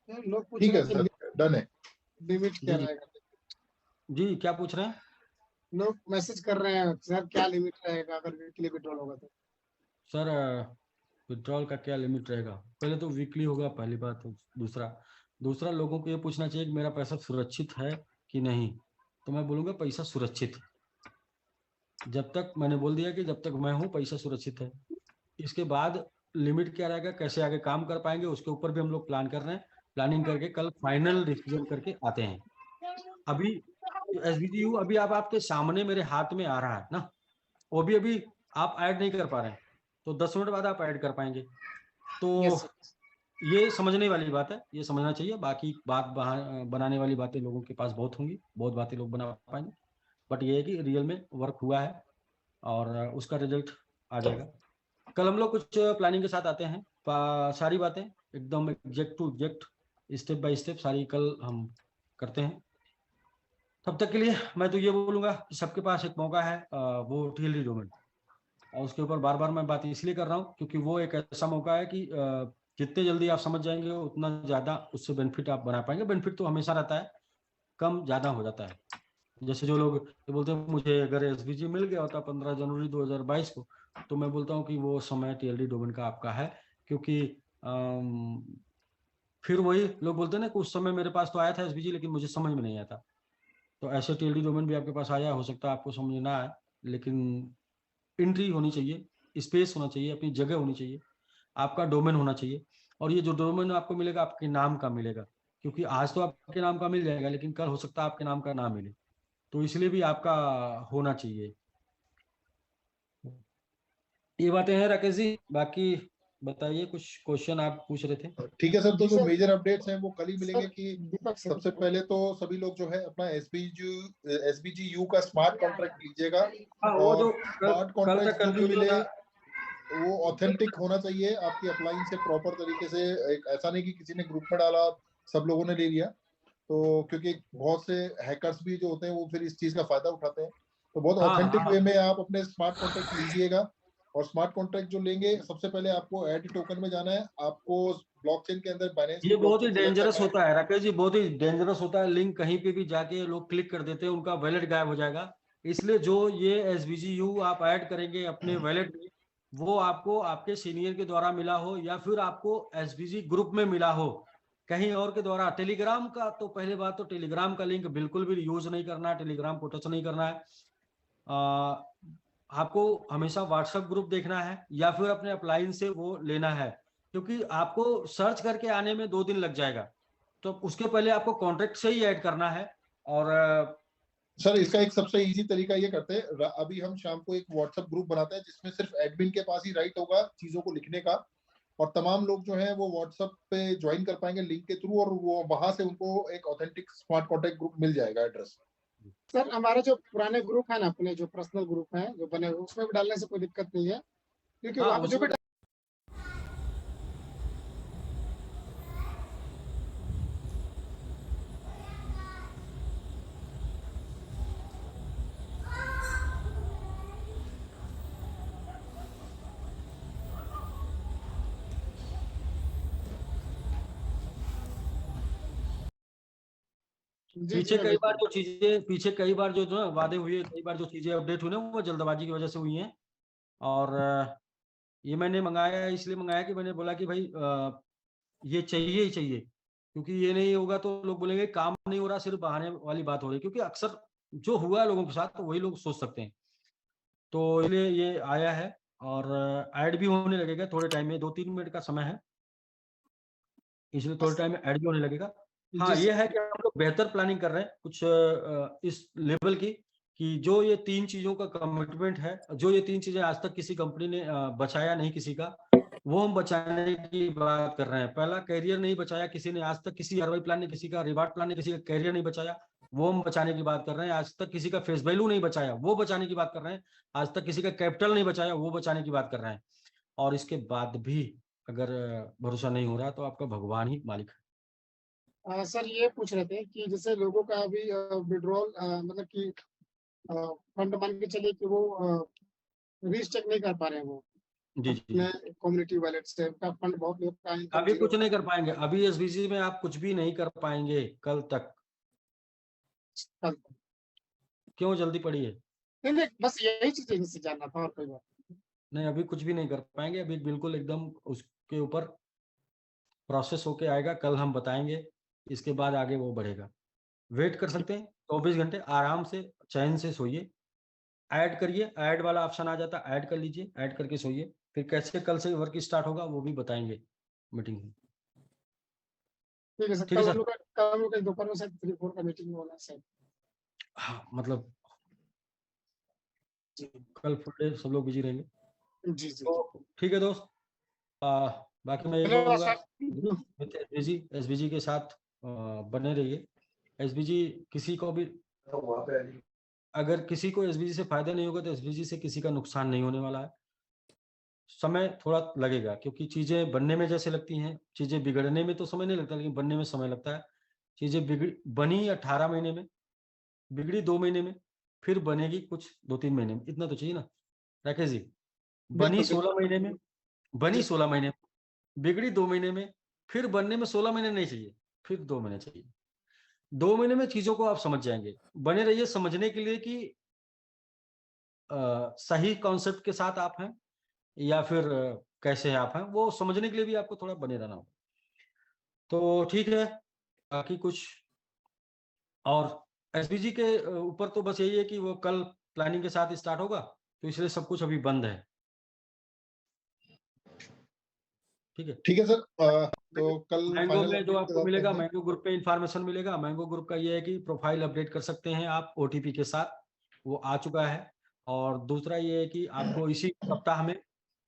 ठीक है सर, डन है। लिमिट क्या रहेगा? जी क्या पूछ रहे हैं? लोग मैसेज कर रहे हैं सर, क्या लिमिट रहेगा अगर वीकली विड्रॉल होगा तो? सर विड्रॉल का क्या लिमिट रहेगा? पहले तो वीकली होगा, पहली बात। दूसरा लोगों को ये पूछना चाहिए कि मेरा पैसा सुरक्षित है कि नहीं। तो मैं बोलूंगा पैसा सुरक्षित है। जब तक मैंने बोल दिया कि जब तक मैं हूं पैसा सुरक्षित है। इसके बाद लिमिट क्या रहेगा, कैसे आगे काम कर पाएंगे, उसके ऊपर भी हम लोग प्लान कर रहे हैं। प्लानिंग करके कल फाइनल डिसीजन करके आते हैं। अभी एसबीजीयू अभी आपके सामने मेरे हाथ में आ रहा है ना, वो भी अभी आप ऐड नहीं कर पा रहे हैं, तो 10 मिनट बाद आप ऐड कर पाएंगे। तो ये समझने वाली बात है, ये समझना चाहिए। बाकी बात बनाने वाली बातें लोगों के पास बहुत होंगी, बहुत बातें लोग बना पाएंगे, बट ये है कि रियल में वर्क हुआ है और उसका रिजल्ट आ जाएगा। कल हम लोग कुछ प्लानिंग के साथ आते हैं, सारी बातें एकदम exact to exact, step by step सारी कल हम करते हैं। तब तक के लिए मैं तो ये बोलूंगा कि सबके पास एक मौका है, वो टीएलडी डोमेन, और उसके ऊपर बार बार मैं बात इसलिए कर रहा हूँ क्योंकि वो एक ऐसा मौका है कि जितने जल्दी आप समझ जाएंगे उतना ज्यादा उससे बेनिफिट आप बना पाएंगे। बेनिफिट तो हमेशा रहता है, कम ज्यादा हो जाता है। जैसे जो लोग बोलते हैं मुझे अगर एसबीजी मिल गया होता 15 जनवरी 2022 को, तो मैं बोलता हूँ कि वो समय टीएलडी डोमेन का आपका है। क्योंकि फिर वही लोग बोलते हैं ना कि उस समय मेरे पास तो आया था एसबीजी लेकिन मुझे समझ में नहीं आता। तो ऐसे टीएलडी डोमेन भी आपके पास आया, हो सकता है आपको समझ ना आए, लेकिन एंट्री होनी चाहिए, स्पेस होना चाहिए, अपनी जगह होनी चाहिए, आपका डोमेन होना चाहिए। और ये जो डोमेन आपको मिलेगा आपके नाम का मिलेगा, क्योंकि आज तो आपके नाम का मिल जाएगा लेकिन कल हो सकता है आपके नाम का ना मिले, तो इसलिए भी आपका होना चाहिए। ये बातें हैं राकेश जी। बाकी बताइए, कुछ क्वेश्चन आप पूछ रहे थे। ठीक है सर, तो जो मेजर अपडेट्स हैं वो कल ही मिलेंगे। कि सबसे पहले तो सभी लोग जो है अपना एसबीजीयू का स्मार्ट कॉन्ट्रैक्ट लीजिएगा, वो और जो स्मार्ट कॉन्ट्रैक्ट जो भी मिले वो ऑथेंटिक होना चाहिए आपकी अपलाइन से प्रॉपर तरीके से। एक ऐसा नहीं कि किसी ने ग्रुप में डाला सब लोगों ने ले लिया, तो क्योंकि बहुत से हैकर्स भी जो होते हैं वो फिर इस चीज का फायदा उठाते हैं। तो बहुत हाँ ऑथेंटिक हाँ वे में आप अपने स्मार्ट कॉन्ट्रैक्ट लीजिएगा। और स्मार्ट कॉन्ट्रैक्ट जो लेंगे, सबसे पहले आपको ऐड टोकन में जाना है, आपको ब्लॉकचेन के अंदर बाइनेंस की ये बहुत ही ब्लॉकचेन सेलेक्ट डेंजरस करना है। होता है राकेश जी, बहुत ही डेंजरस होता है। लिंक कहीं पे भी जाके लोग क्लिक कर देते हैं, उनका वैलेट गायब हो जाएगा। इसलिए जो ये SVGU आप ऐड करेंगे अपने वैलेट में, वो आपको आपके सीनियर के द्वारा मिला हो या फिर आपको SVG ग्रुप में मिला हो कहीं और के द्वारा। टेलीग्राम का तो पहले बात तो टेलीग्राम का लिंक बिल्कुल भी यूज नहीं करना है, टेलीग्राम को टच नहीं करना है। आपको हमेशा व्हाट्सएप ग्रुप देखना है या फिर अपने अपलाइन से वो लेना है, क्योंकि आपको सर्च करके आने में 2 दिन लग जाएगा। तो उसके पहले आपको कॉन्ट्रैक्ट से ही ऐड करना है। और सर इसका एक सबसे इजी तरीका ये करते हैं, अभी हम शाम को एक व्हाट्सएप ग्रुप बनाते हैं जिसमें सिर्फ एडमिन के पास ही राइट होगा चीजों को लिखने का, और तमाम लोग जो हैं वो व्हाट्सएप पे ज्वाइन कर पाएंगे लिंक के थ्रू, और वो वहां से उनको एक ऑथेंटिक स्मार्ट कॉन्ट्रैक्ट ग्रुप मिल जाएगा एड्रेस। सर हमारे जो पुराने ग्रुप है ना, अपने जो पर्सनल ग्रुप है जो बने हुए, उसमें भी डालने से कोई दिक्कत नहीं है, क्योंकि हाँ वहाँ पे जो भी उसमें जी पीछे मैं कई बार बिल्कुल। जो चीजें, पीछे कई बार जो जो वादे हुए, कई बार जो चीजें अपडेट हुई ना, वो जल्दबाजी की वजह से हुई हैं। और ये मैंने मंगाया है, इसलिए मंगाया कि मैंने बोला कि भाई ये चाहिए ही चाहिए, क्योंकि ये नहीं होगा तो लोग बोलेंगे काम नहीं हो रहा, सिर्फ बहाने वाली बात हो रही है। क्योंकि अक्सर जो हुआ है लोगों के साथ, तो वही लोग सोच सकते हैं। तो इसलिए ये आया है, और ऐड भी होने लगेगा थोड़े टाइम में, 2-3 मिनट का समय है, इसलिए थोड़े टाइम में ऐड भी होने लगेगा। हाँ, जी ये सर। है कि हम लोग बेहतर प्लानिंग कर रहे हैं कुछ इस लेवल की, कि जो ये 3 चीजों का कमिटमेंट है, जो ये 3 चीजें आज तक किसी कंपनी ने बचाया नहीं किसी का, वो हम बचाने की बात कर रहे हैं। पहला, कैरियर नहीं बचाया किसी ने आज तक, किसी ROI प्लान ने किसी का, रिवार्ड प्लान ने किसी का कैरियर नहीं बचाया, वो हम बचाने की बात कर रहे हैं। आज तक किसी का फेस वैल्यू नहीं बचाया, वो बचाने की बात कर रहे हैं। आज तक किसी का कैपिटल नहीं बचाया, वो बचाने की बात कर रहे हैं। और इसके बाद भी अगर भरोसा नहीं हो रहा, तो आपका भगवान ही मालिक है। सर ये पूछ रहे थे कि जैसे लोगों का अभी विड्रॉल, मतलब कि फंड मान के चलिए कि वो रीचेक नहीं कर पा रहे हैं, वो जी जी अपने जी। कम्युनिटी वॉलेट से उनका फंड, बहुत लोग का इनकम अभी जीरो कुछ नहीं कर पाएंगे, अभी SVG में आप कुछ भी नहीं कर पाएंगे कल तक। कल। क्यों जल्दी पड़ी है? नहीं नहीं, बस यही चीज इनसे जानना था, और कोई बात नहीं, अभी कुछ भी नहीं कर पाएंगे, अभी बिल्कुल एकदम उसके ऊपर प्रोसेस होके आएगा, कल हम बताएंगे, इसके बाद आगे वो बढ़ेगा। वेट कर सकते हैं 24 घंटे, आराम से चैन से सोइए, ऐड करिए, ऐड वाला ऑप्शन आ जाता है, ऐड कर लीजिए, ऐड करके सोइए। फिर कैसे कल से वर्क स्टार्ट होगा वो भी बताएंगे मीटिंग में। ठीक है सर। ठीक है सर। कल हम लोग का दोपहर में शायद 3-4 का मीटिंग होना है सर। हाँ मतलब जी कल फुल डे सब लोग बिजी रहेंगे। जी जी। तो ठीक है दोस्त, बाकी मैं ये धन्यवाद कहूँगा, सर। SVG के साथ बने रहिए। SVG किसी को भी, अगर किसी को SVG से फायदा नहीं होगा, तो SVG से किसी का नुकसान नहीं होने वाला है। समय थोड़ा लगेगा, क्योंकि चीजें बनने में जैसे लगती हैं, चीजें बिगड़ने में तो समय नहीं लगता, लेकिन बनने में समय लगता है। चीजें बनी 18 महीने में, बिगड़ी 2 महीने में, फिर बनेगी कुछ 2-3 महीने में, इतना तो चाहिए ना राकेश जी। बनी बिल्कुल 16 महीने में, बनी जी 16 महीने में, बिगड़ी 2 महीने में, फिर बनने में 16 महीने नहीं चाहिए, फिर 2 महीने चाहिए। 2 महीने में चीजों को आप समझ जाएंगे। बने रहिए समझने के लिए कि सही कॉन्सेप्ट के साथ आप हैं या फिर कैसे आप हैं, वो समझने के लिए भी आपको थोड़ा बने रहना होगा। तो ठीक है, बाकी कुछ और SVG के ऊपर तो बस यही है कि वो कल प्लानिंग के साथ स्टार्ट होगा, तो इसलिए सब कुछ अभी बंद है। ठीक है, ठीक है सर। तो कल मैंगो फाइनल में जो अपडेट के आपको साथ मिलेगा, मिलते हैं। मैंगो ग्रुप पे इंफॉर्मेशन मिलेगा। मैंगो ग्रुप का ये है कि प्रोफाइल अपडेट कर सकते हैं आप OTP के साथ, वो आ चुका है। और दूसरा ये है कि आपको इसी सप्ताह में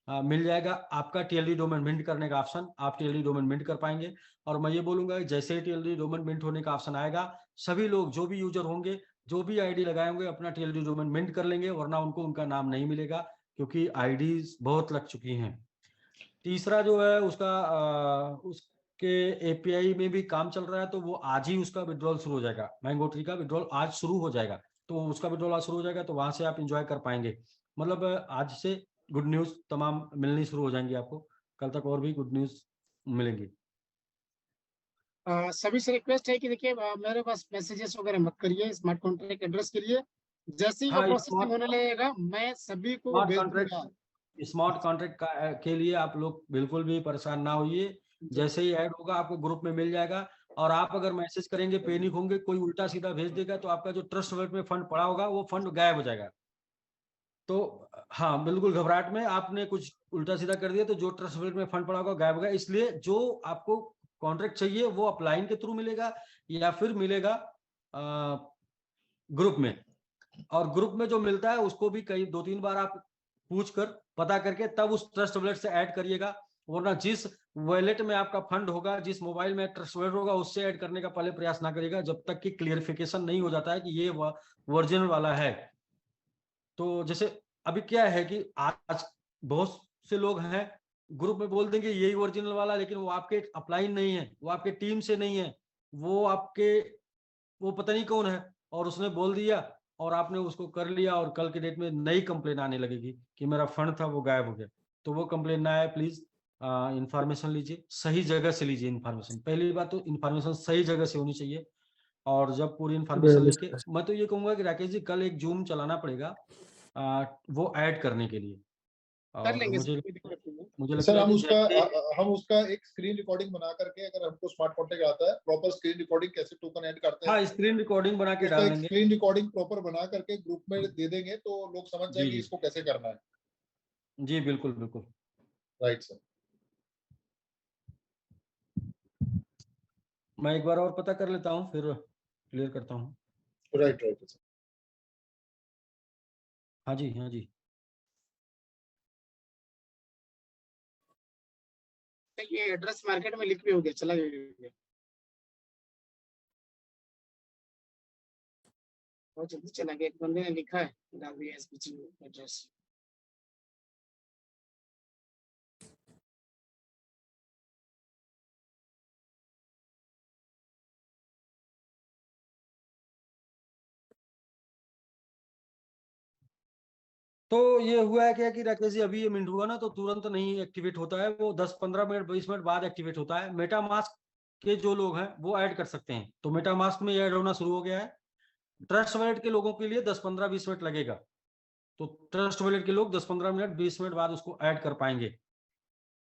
मिल जाएगा आपका TLD डोमेन मिंट करने का ऑप्शन, आप TLD डोमेन मिंट कर पाएंगे। और मैं ये बोलूंगा कि जैसे ही TLD डोमेन मिंट होने का ऑप्शन आएगा, सभी लोग जो भी यूजर होंगे, जो भी ID लगाए होंगे, अपना TLD डोमेन मिंट कर लेंगे, वरना उनको उनका नाम नहीं मिलेगा। क्योंकि आईडीज बहुत लग चुकी हैं। तीसरा जो है उसके एपीआई में भी काम चल रहा है, तो वो आज ही उसका विड्रॉल शुरू हो जाएगा। मैंगोट्री का विड्रॉल आज शुरू हो जाएगा, तो उसका विड्रॉल आज शुरू हो जाएगा, तो वहां से आप इंजॉय कर पाएंगे। मतलब आज से गुड न्यूज तमाम मिलनी शुरू हो जाएंगी आपको, कल तक और भी गुड न्यूज मिलेंगी। सभी से रिक्वेस्ट है कि देखिए मेरे पास मैसेजेस वगैरह मत करिए स्मार्ट कॉन्ट्रैक्ट एड्रेस के लिए। जैसे ही वो हाँ, प्रोसेसिंग होने लगेगा मैं सभी को स्मार्ट भेज कॉन्ट्रैक्ट दूंगा। स्मार्ट कॉन्ट्रैक्ट के लिए आप लोग बिल्कुल भी परेशान ना होइए। जैसे ही ऐड होगा आपको ग्रुप में मिल जाएगा, और आप अगर मैसेज करेंगे, पैनिक होंगे, कोई उल्टा सीधा भेज देगा, तो आपका जो ट्रस्ट वॉलेट में फंड पड़ा होगा वो फंड गायब हो जाएगा। तो हाँ, बिल्कुल घबराहट में आपने कुछ उल्टा सीधा कर दिया तो जो ट्रस्ट वॉलेट में फंड पड़ा होगा गायब होगा। इसलिए जो आपको कॉन्ट्रैक्ट चाहिए वो अपलाइन के थ्रू मिलेगा या फिर मिलेगा ग्रुप में। और ग्रुप में जो मिलता है उसको भी कई 2-3 बार आप पूछ कर पता करके तब उस ट्रस्ट वॉलेट से ऐड करिएगा, वरना जिस वॉलेट में आपका फंड होगा, जिस मोबाइल में ट्रस्ट वॉलेट होगा, उससे ऐड करने का पहले प्रयास ना करिएगा जब तक कि क्लियरिफिकेशन नहीं हो जाता है कि ये ओरिजिनल वाला है। तो जैसे अभी क्या है कि आज बहुत से लोग हैं ग्रुप में बोल देंगे यही ओरिजिनल वाला, लेकिन वो आपके अपलाइन नहीं है, वो आपके टीम से नहीं है, वो पता नहीं कौन है, और उसने बोल दिया और आपने उसको कर लिया, और कल के डेट में नई कंप्लेन आने लगेगी कि मेरा फंड था वो गायब हो गया। तो वो कंप्लेन ना आए, प्लीज इंफॉर्मेशन लीजिए, सही जगह से लीजिए इंफॉर्मेशन। पहली बात तो इंफॉर्मेशन सही जगह से होनी चाहिए। और जब पूरी इंफॉर्मेशन लेके, मैं तो ये कहूंगा कि राकेश जी कल एक जूम चलाना पड़ेगा वो ऐड करने के लिए। कर और लेंगे सर, मुझे कोई दिक्कत नहीं है। मुझे सर लगता है कि जैसे हम उसका एक स्क्रीन रिकॉर्डिंग बना करके, अगर हमको स्मार्ट कॉन्ट्रैक्ट आता है प्रॉपर स्क्रीन रिकॉर्डिंग कैसे टोकन ऐड करते हैं, हाँ, स्क्रीन रिकॉर्डिंग बना के उसका डाल एक देंगे। स्क्रीन रिकॉर्डिंग प्रॉपर बना करके ग्रुप में दे देंगे तो लोग समझ जी जाएंगे जी इसको कैसे करना है। जी, बिल्कुल बिल्कुल। Right sir. मैं एक बार और पता कर लेता हूँ, फिर क्लियर करता हूँ। Right right sir. हाँ जी, हाँ जी। ये एड्रेस मार्केट में लिख भी हो गया, चला गया, बहुत जल्दी चला गया। एक बंदे ने लिखा है, डाल दिया एसपीजी एड्रेस। तो ये हुआ है क्या कि राकेश जी, अभी ये मिनट हुआ ना तो तुरंत नहीं एक्टिवेट होता है, वो 10-15 मिनट 20 मिनट बाद एक्टिवेट होता है। मेटामास्क के जो लोग हैं वो ऐड कर सकते हैं, तो मेटामास्क में ऐड होना शुरू हो गया है। ट्रस्ट वॉलेट के लोगों के लिए 10-15-20 मिनट लगेगा, तो ट्रस्ट वॉलेट के लोग 10-15 मिनट 20 मिनट बाद उसको ऐड कर पाएंगे।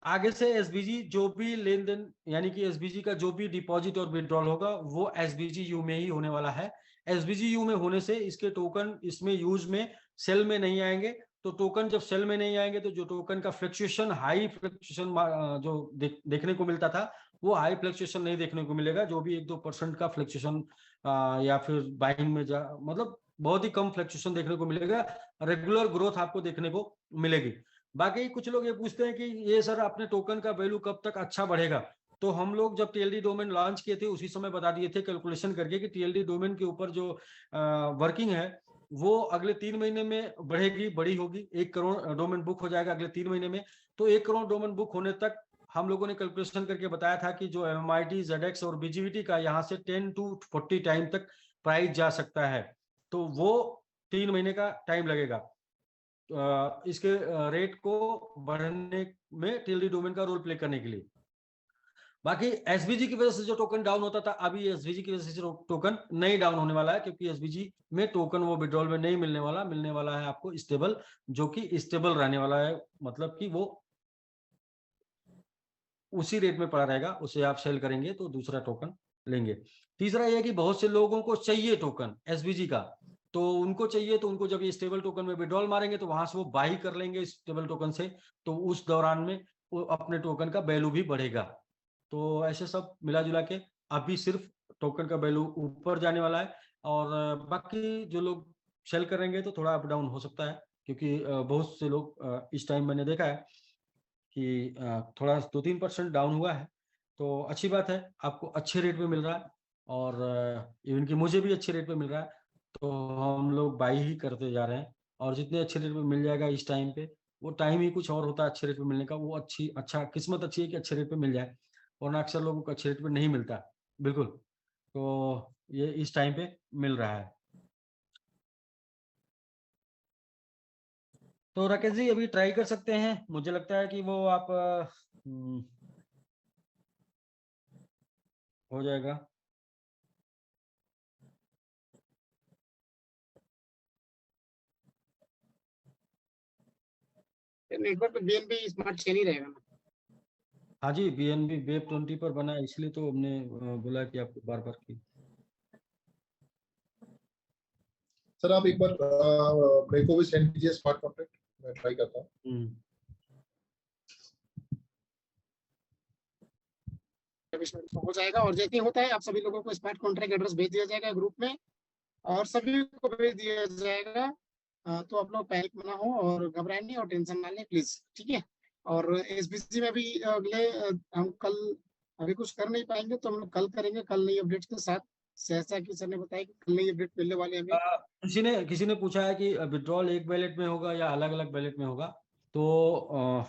आगे से एसबीजी जो भी लेन देन, यानी कि एसबीजी का जो भी डिपॉजिट और विड्रॉल होगा वो एसबीजी यू में ही होने वाला है। एसबीजी यू में होने से इसके टोकन इसमें यूज में सेल में नहीं आएंगे। तो टोकन जब सेल में नहीं आएंगे तो जो टोकन का फ्लक्चुएशन, हाई फ्लक्चुएशन जो देखने को मिलता था, वो हाई फ्लक्चुएशन नहीं देखने को मिलेगा। जो भी 1-2% का फ्लक्चुएशन या फिर बाइंग में मतलब बहुत ही कम फ्लक्चुएशन देखने को मिलेगा, रेगुलर ग्रोथ आपको देखने को मिलेगी। बाकी कुछ लोग ये पूछते हैं कि ये सर अपने टोकन का वैल्यू कब तक अच्छा बढ़ेगा। तो हम लोग जब टीएलडी डोमेन लॉन्च किए थे उसी समय बता दिए थे कैलकुलेशन करके कि टीएलडी डोमेन के ऊपर जो वर्किंग है वो अगले 3 महीने में बड़ी होगी। 1 करोड़ डोमेन बुक हो जाएगा अगले 3 महीने में। तो 1 करोड़ डोमेन बुक होने तक हम लोगों ने कैलकुलेशन करके बताया था कि जो MMIT, ZX और BGVT का यहाँ से 10 to 40 टाइम तक प्राइस जा सकता है। तो वो 3 महीने का टाइम लगेगा इसके रेट को बढ़ने में, टीएलडी डोमेन का रोल प्ले करने के लिए। बाकी एसबीजी की वजह से जो टोकन डाउन होता था, अभी एसबीजी की वजह से टोकन नहीं डाउन होने वाला है, क्योंकि एसबीजी में टोकन वो विड्रॉल में नहीं मिलने वाला है आपको स्टेबल, जो कि स्टेबल रहने वाला है। मतलब कि वो उसी रेट में पड़ा रहेगा, उसे आप सेल करेंगे तो दूसरा टोकन लेंगे। तीसरा यह है कि बहुत से लोगों को चाहिए टोकन एसबीजी का, तो उनको चाहिए तो उनको जब ये स्टेबल टोकन में विड्रॉल मारेंगे तो वहां से वो बाई कर लेंगे स्टेबल टोकन से, तो उस दौरान में वो अपने टोकन का वैल्यू भी बढ़ेगा। तो ऐसे सब मिला जुला के अभी सिर्फ टोकन का वैल्यू ऊपर जाने वाला है, और बाकी जो लोग सेल करेंगे तो थोड़ा अप डाउन हो सकता है, क्योंकि बहुत से लोग इस टाइम मैंने देखा है कि थोड़ा 2-3% डाउन हुआ है। तो अच्छी बात है, आपको अच्छे रेट पे मिल रहा है, और इवन कि मुझे भी अच्छे रेट पे मिल रहा है, तो हम लोग बाई ही करते जा रहे हैं। और जितने अच्छे रेट में मिल जाएगा इस टाइम पे, वो टाइम ही कुछ और होता है अच्छे रेट पे मिलने का। वो अच्छा किस्मत अच्छी है कि अच्छे रेट पे मिल जाए, वरना अक्सर लोगों को अच्छे रेट पे नहीं मिलता। बिल्कुल, तो ये इस टाइम पे मिल रहा है। तो राकेश जी अभी ट्राई कर सकते हैं, मुझे लगता है कि वो आप हो जाएगा। नेटवर्क पे बीएनबी स्मार्ट चेन ही रहेगा ना। हाँ जी, बीएनबी वेब 20 पर बना है, इसलिए तो हमने बोला कि आपको बार बार की। सर आप एक बार मेरे को भी सेंड कीजिए स्मार्ट कॉन्ट्रैक्ट, मैं ट्राई करता हूँ। हो जाएगा, और जैसे ही होता है आप सभी लोगों को स्मार्ट कॉन्ट्रैक्ट एड्रेस भेज दिया जाएगा ग्रुप में, और सभी को भेज दिया जाएगा। तो आप लोग पैनिक ना हो और घबराए नहीं और टेंशन ना लें प्लीज, ठीक है। और एसबीसी में भी अगले हम कल अभी कुछ कर नहीं पाएंगे, तो हम लोग कल करेंगे, कल नई अपडेट के साथ। जैसा कि सर ने बताया कि कल नई अपडेट मिलने वाले हमें। किसी ने पूछा है कि विड्रॉल एक बैलेट में होगा या अलग अलग बैलेट में होगा। तो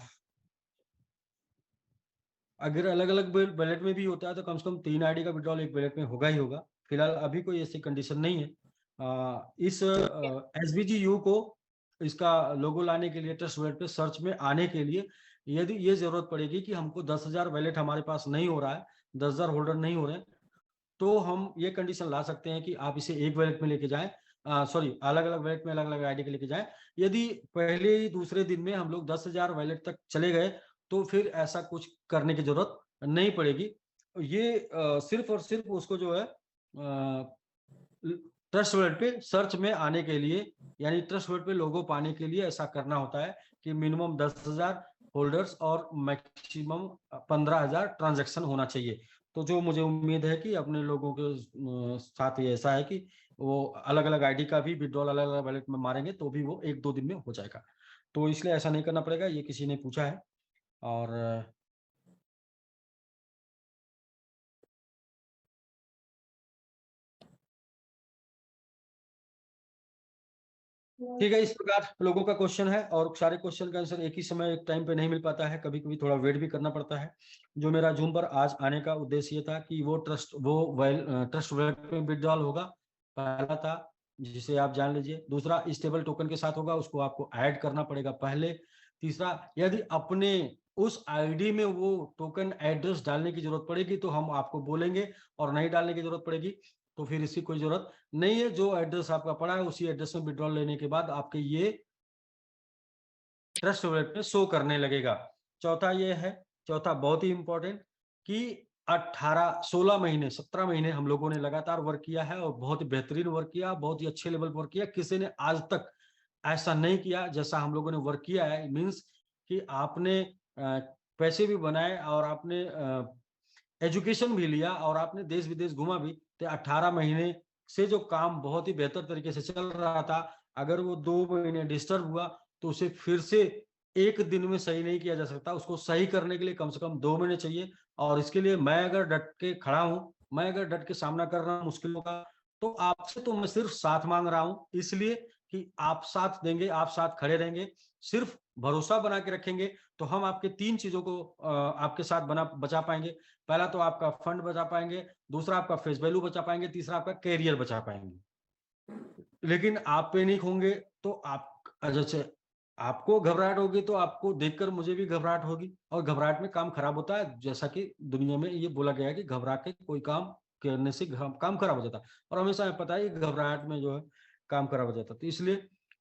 अगर अलग अलग बैलेट में भी होता है तो कम से कम 3 आईडी का विड्रॉल एक बैलेट में होगा ही होगा। फिलहाल अभी कोई ऐसी कंडीशन नहीं है। इस एसबीजीयू को, इसका लोगो लाने के लिए, ट्रस्ट वॉलेट पे सर्च में आने के लिए, यदि ये जरूरत पड़ेगी कि हमको 10,000 वैलेट हमारे पास नहीं हो रहा है, 10,000 होल्डर नहीं हो रहे हैं, तो हम ये कंडीशन ला सकते हैं कि आप इसे एक वैलेट में लेके जाएं, सॉरी अलग अलग वैलेट में अलग अलग आईडी के लेके जाएं। यदि पहले ही दूसरे दिन में हम लोग 10,000 वैलेट तक चले गए तो फिर ऐसा कुछ करने की जरूरत नहीं पड़ेगी। ये सिर्फ और सिर्फ उसको जो है ट्रस्ट वॉलेट पे सर्च में आने के लिए, यानी ट्रस्ट वॉलेट पे लोगो पाने के लिए ऐसा करना होता है कि मिनिमम 10,000 होल्डर्स और मैक्सिमम 15,000 ट्रांजैक्शन होना चाहिए। तो जो मुझे उम्मीद है कि अपने लोगों के साथ ये ऐसा है कि वो अलग अलग आईडी का भी विड्रॉल अलग अलग वैलेट में मारेंगे तो भी वो 1-2 दिन में हो जाएगा। तो इसलिए ऐसा नहीं करना पड़ेगा, ये किसी ने पूछा है। और ठीक है, इस प्रकार लोगों का क्वेश्चन है, और सारे क्वेश्चन का आंसर एक ही समय एक टाइम पे नहीं मिल पाता है, कभी कभी थोड़ा वेट भी करना पड़ता है। जो मेरा जूम पर आज आने का उद्देश्य ये था कि वो ट्रस्ट वॉलेट में विड्रॉल होगा, पहला था, जिसे आप जान लीजिए। दूसरा स्टेबल टोकन के साथ होगा, उसको आपको ऐड करना पड़ेगा पहले। तीसरा, यदि अपने उस आईडी में वो टोकन एड्रेस डालने की जरूरत पड़ेगी तो हम आपको बोलेंगे, और नहीं डालने की जरूरत पड़ेगी तो फिर इसकी कोई जरूरत नहीं है। जो एड्रेस आपका पड़ा है उसी एड्रेस में विड्रॉल लेने के बाद आपके ये ट्रस्ट वॉलेट में शो करने लगेगा। चौथा ये है, चौथा बहुत ही इंपॉर्टेंट, कि 16 महीने 17 महीने हम लोगों ने लगातार वर्क किया है, और बहुत ही बेहतरीन वर्क किया, बहुत ही अच्छे लेवल पर वर्क किया। किसी ने आज तक ऐसा नहीं किया जैसा हम लोगों ने वर्क किया है। मीन्स कि आपने पैसे भी बनाए, और आपने एजुकेशन भी लिया, और आपने देश विदेश घुमा भी। तो 18 महीने से जो काम बहुत ही बेहतर तरीके से चल रहा था, अगर वो 2 महीने डिस्टर्ब हुआ तो उसे फिर से एक दिन में सही नहीं किया जा सकता। उसको सही करने के लिए कम से कम 2 महीने चाहिए। और इसके लिए मैं अगर डट के खड़ा हूं, मैं अगर डट के सामना कर रहा हूं मुश्किलों का, तो आपसे तो मैं सिर्फ साथ मांग रहा हूं, इसलिए कि आप साथ देंगे, आप साथ खड़े रहेंगे, सिर्फ भरोसा बना के रखेंगे, तो हम आपके 3 चीजों को आपके साथ बचा पाएंगे। पहला तो आपका फंड बचा पाएंगे, दूसरा आपका फेस वैल्यू बचा पाएंगे, तीसरा आपका कैरियर बचा पाएंगे। लेकिन आप पैनिक होंगे तो आप, जैसे आपको घबराहट होगी तो आपको देखकर मुझे भी घबराहट होगी, और घबराहट में काम खराब होता है। जैसा कि दुनिया में ये बोला गया है कि घबरा के कोई काम करने से काम खराब हो जाता है, और हमेशा हमें पता है कि घबराहट में जो है काम खराब हो जाता है। तो इसलिए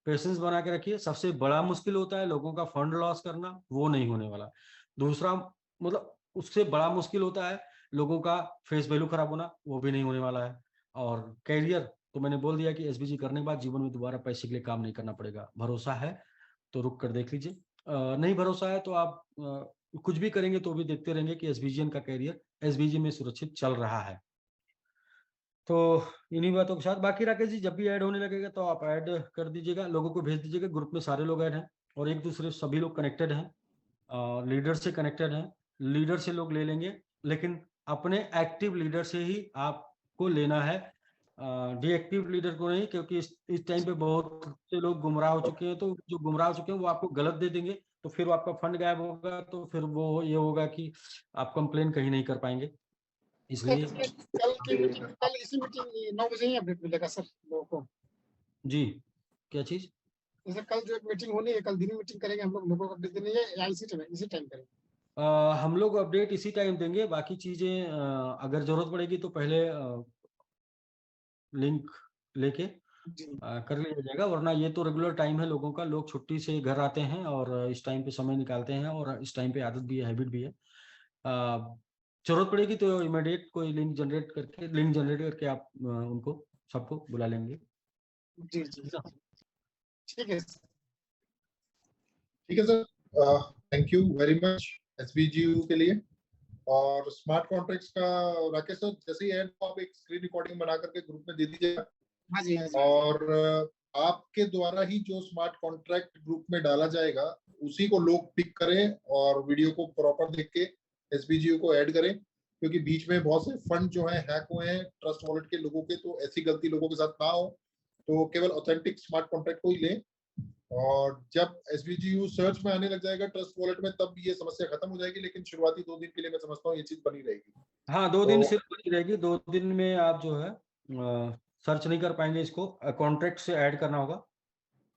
पेशेंस बना के रखिए। सबसे बड़ा मुश्किल होता है लोगों का फंड लॉस करना, वो नहीं होने वाला। दूसरा, मतलब उससे बड़ा मुश्किल होता है लोगों का फेस वैल्यू खराब होना, वो भी नहीं होने वाला है। और कैरियर तो मैंने बोल दिया कि एसबीजी करने के बाद जीवन में दोबारा पैसे के लिए काम नहीं करना पड़ेगा। भरोसा है तो रुक कर देख लीजिए, नहीं भरोसा है तो आप कुछ भी करेंगे तो भी देखते रहेंगे कि एसबीजीएन का कैरियर एसबीजी में सुरक्षित चल रहा है। तो इन्हीं बातों के साथ, बाकी राकेश जी जब भी ऐड होने लगेगा तो आप ऐड कर दीजिएगा, लोगों को भेज दीजिएगा। ग्रुप में सारे लोग ऐड हैं, और एक दूसरे सभी लोग कनेक्टेड हैं, लीडर से कनेक्टेड हैं। लीडर से लोग ले लेंगे, लेकिन अपने एक्टिव लीडर से ही आपको लेना है। डीएक्टिव लीडर को नहीं, क्योंकि इस टाइम पे बहुत से लोग गुमराह हो चुके हैं। तो जो गुमराह हो चुके हैं वो आपको गलत दे देंगे, तो फिर आपका फंड गायब होगा, तो फिर वो ये होगा कि आप कंप्लेन कहीं नहीं कर पाएंगे। इसलिए कल की मीटिंग, कल इसी मीटिंग 9 बजे ही अपडेट मिलेगा सर लोगों को। जी, क्या चीज? जैसे कल जो एक मीटिंग होनी है, कल दिन में मीटिंग करेंगे हम लोगों को अपडेट देनी है, या इसी टाइम करेंगे? हम लोग अपडेट इसी टाइम देंगे। बाकी चीजें अगर जरूरत पड़ेगी तो पहले लिंक लेके जी कर लिया जाएगा, वरना ये तो रेगुलर टाइम है लोगों का। लोग छुट्टी से घर आते हैं और इस टाइम पे समय निकालते हैं, और इस टाइम पे आदत भी है, हैबिट भी है। जरूरत पड़ेगी तो इमीडिएट कोई लिंक जनरेट करके आप उनको सबको बुला लेंगे। जी जी, ठीक है सर। ठीक है sir, thank you very much SBGU के लिए। और स्मार्ट कॉन्ट्रैक्ट्स का राकेश सर जैसे ही है तो आप एक स्क्रीन रिकॉर्डिंग बना करके ग्रुप में दे दीजिएगा, हाँ जी, हाँ जी। और आपके द्वारा ही जो स्मार्ट कॉन्ट्रैक्ट ग्रुप में डाला जाएगा उसी को लोग पिक करें और वीडियो को प्रॉपर देख के एसबीजीयू को ऐड करें, क्योंकि बीच में बहुत से फंड जो है हैक हुए हैं ट्रस्ट वॉलेट के लोगों के, तो ऐसी गलती लोगों के साथ ना हो। तो केवल ऑथेंटिक स्मार्ट कॉन्ट्रैक्ट को ही लें, और जब एसबीजीयू सर्च में आने लग जाएगा ट्रस्ट वॉलेट में तब ये समस्या खत्म हो जाएगी, लेकिन शुरुआती 2 दिन के लिए मैं समझता हूँ ये चीज बनी रहेगी। हाँ, 2 दिन सिर्फ बनी रहेगी। 2 दिन में आप जो है सर्च नहीं कर पाएंगे, इसको कॉन्ट्रैक्ट से ऐड करना होगा,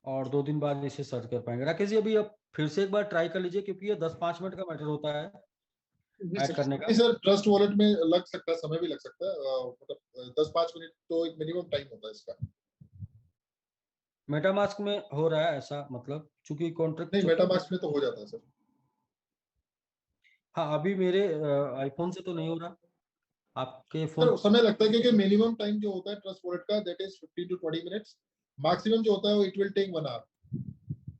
और 2 दिन बाद इसे सर्च कर पाएंगे। राकेश जी अभी आप फिर से एक बार ट्राई कर लीजिए, क्योंकि ये 10-5 मिनट का मैटर होता है ऐड करने का। नहीं सर, ट्रस्ट वॉलेट में लग सकता है, समय भी लग सकता है, मतलब 10-5 मिनट तो एक मिनिमम टाइम होता है इसका। मेटामास्क में हो रहा है ऐसा, मतलब चूंकि कॉन्ट्रैक्ट नहीं, मेटामास्क में तो हो जाता है सर। हाँ, अभी मेरे आईफोन से तो नहीं हो रहा, आपके सर फोन। समय लगता है क्योंकि मिनिमम टाइम जो होता है ट्रस्ट वॉलेट का that is 15 to 20 minutes, maximum जो होता है वो इट विल टेक 1 आवर।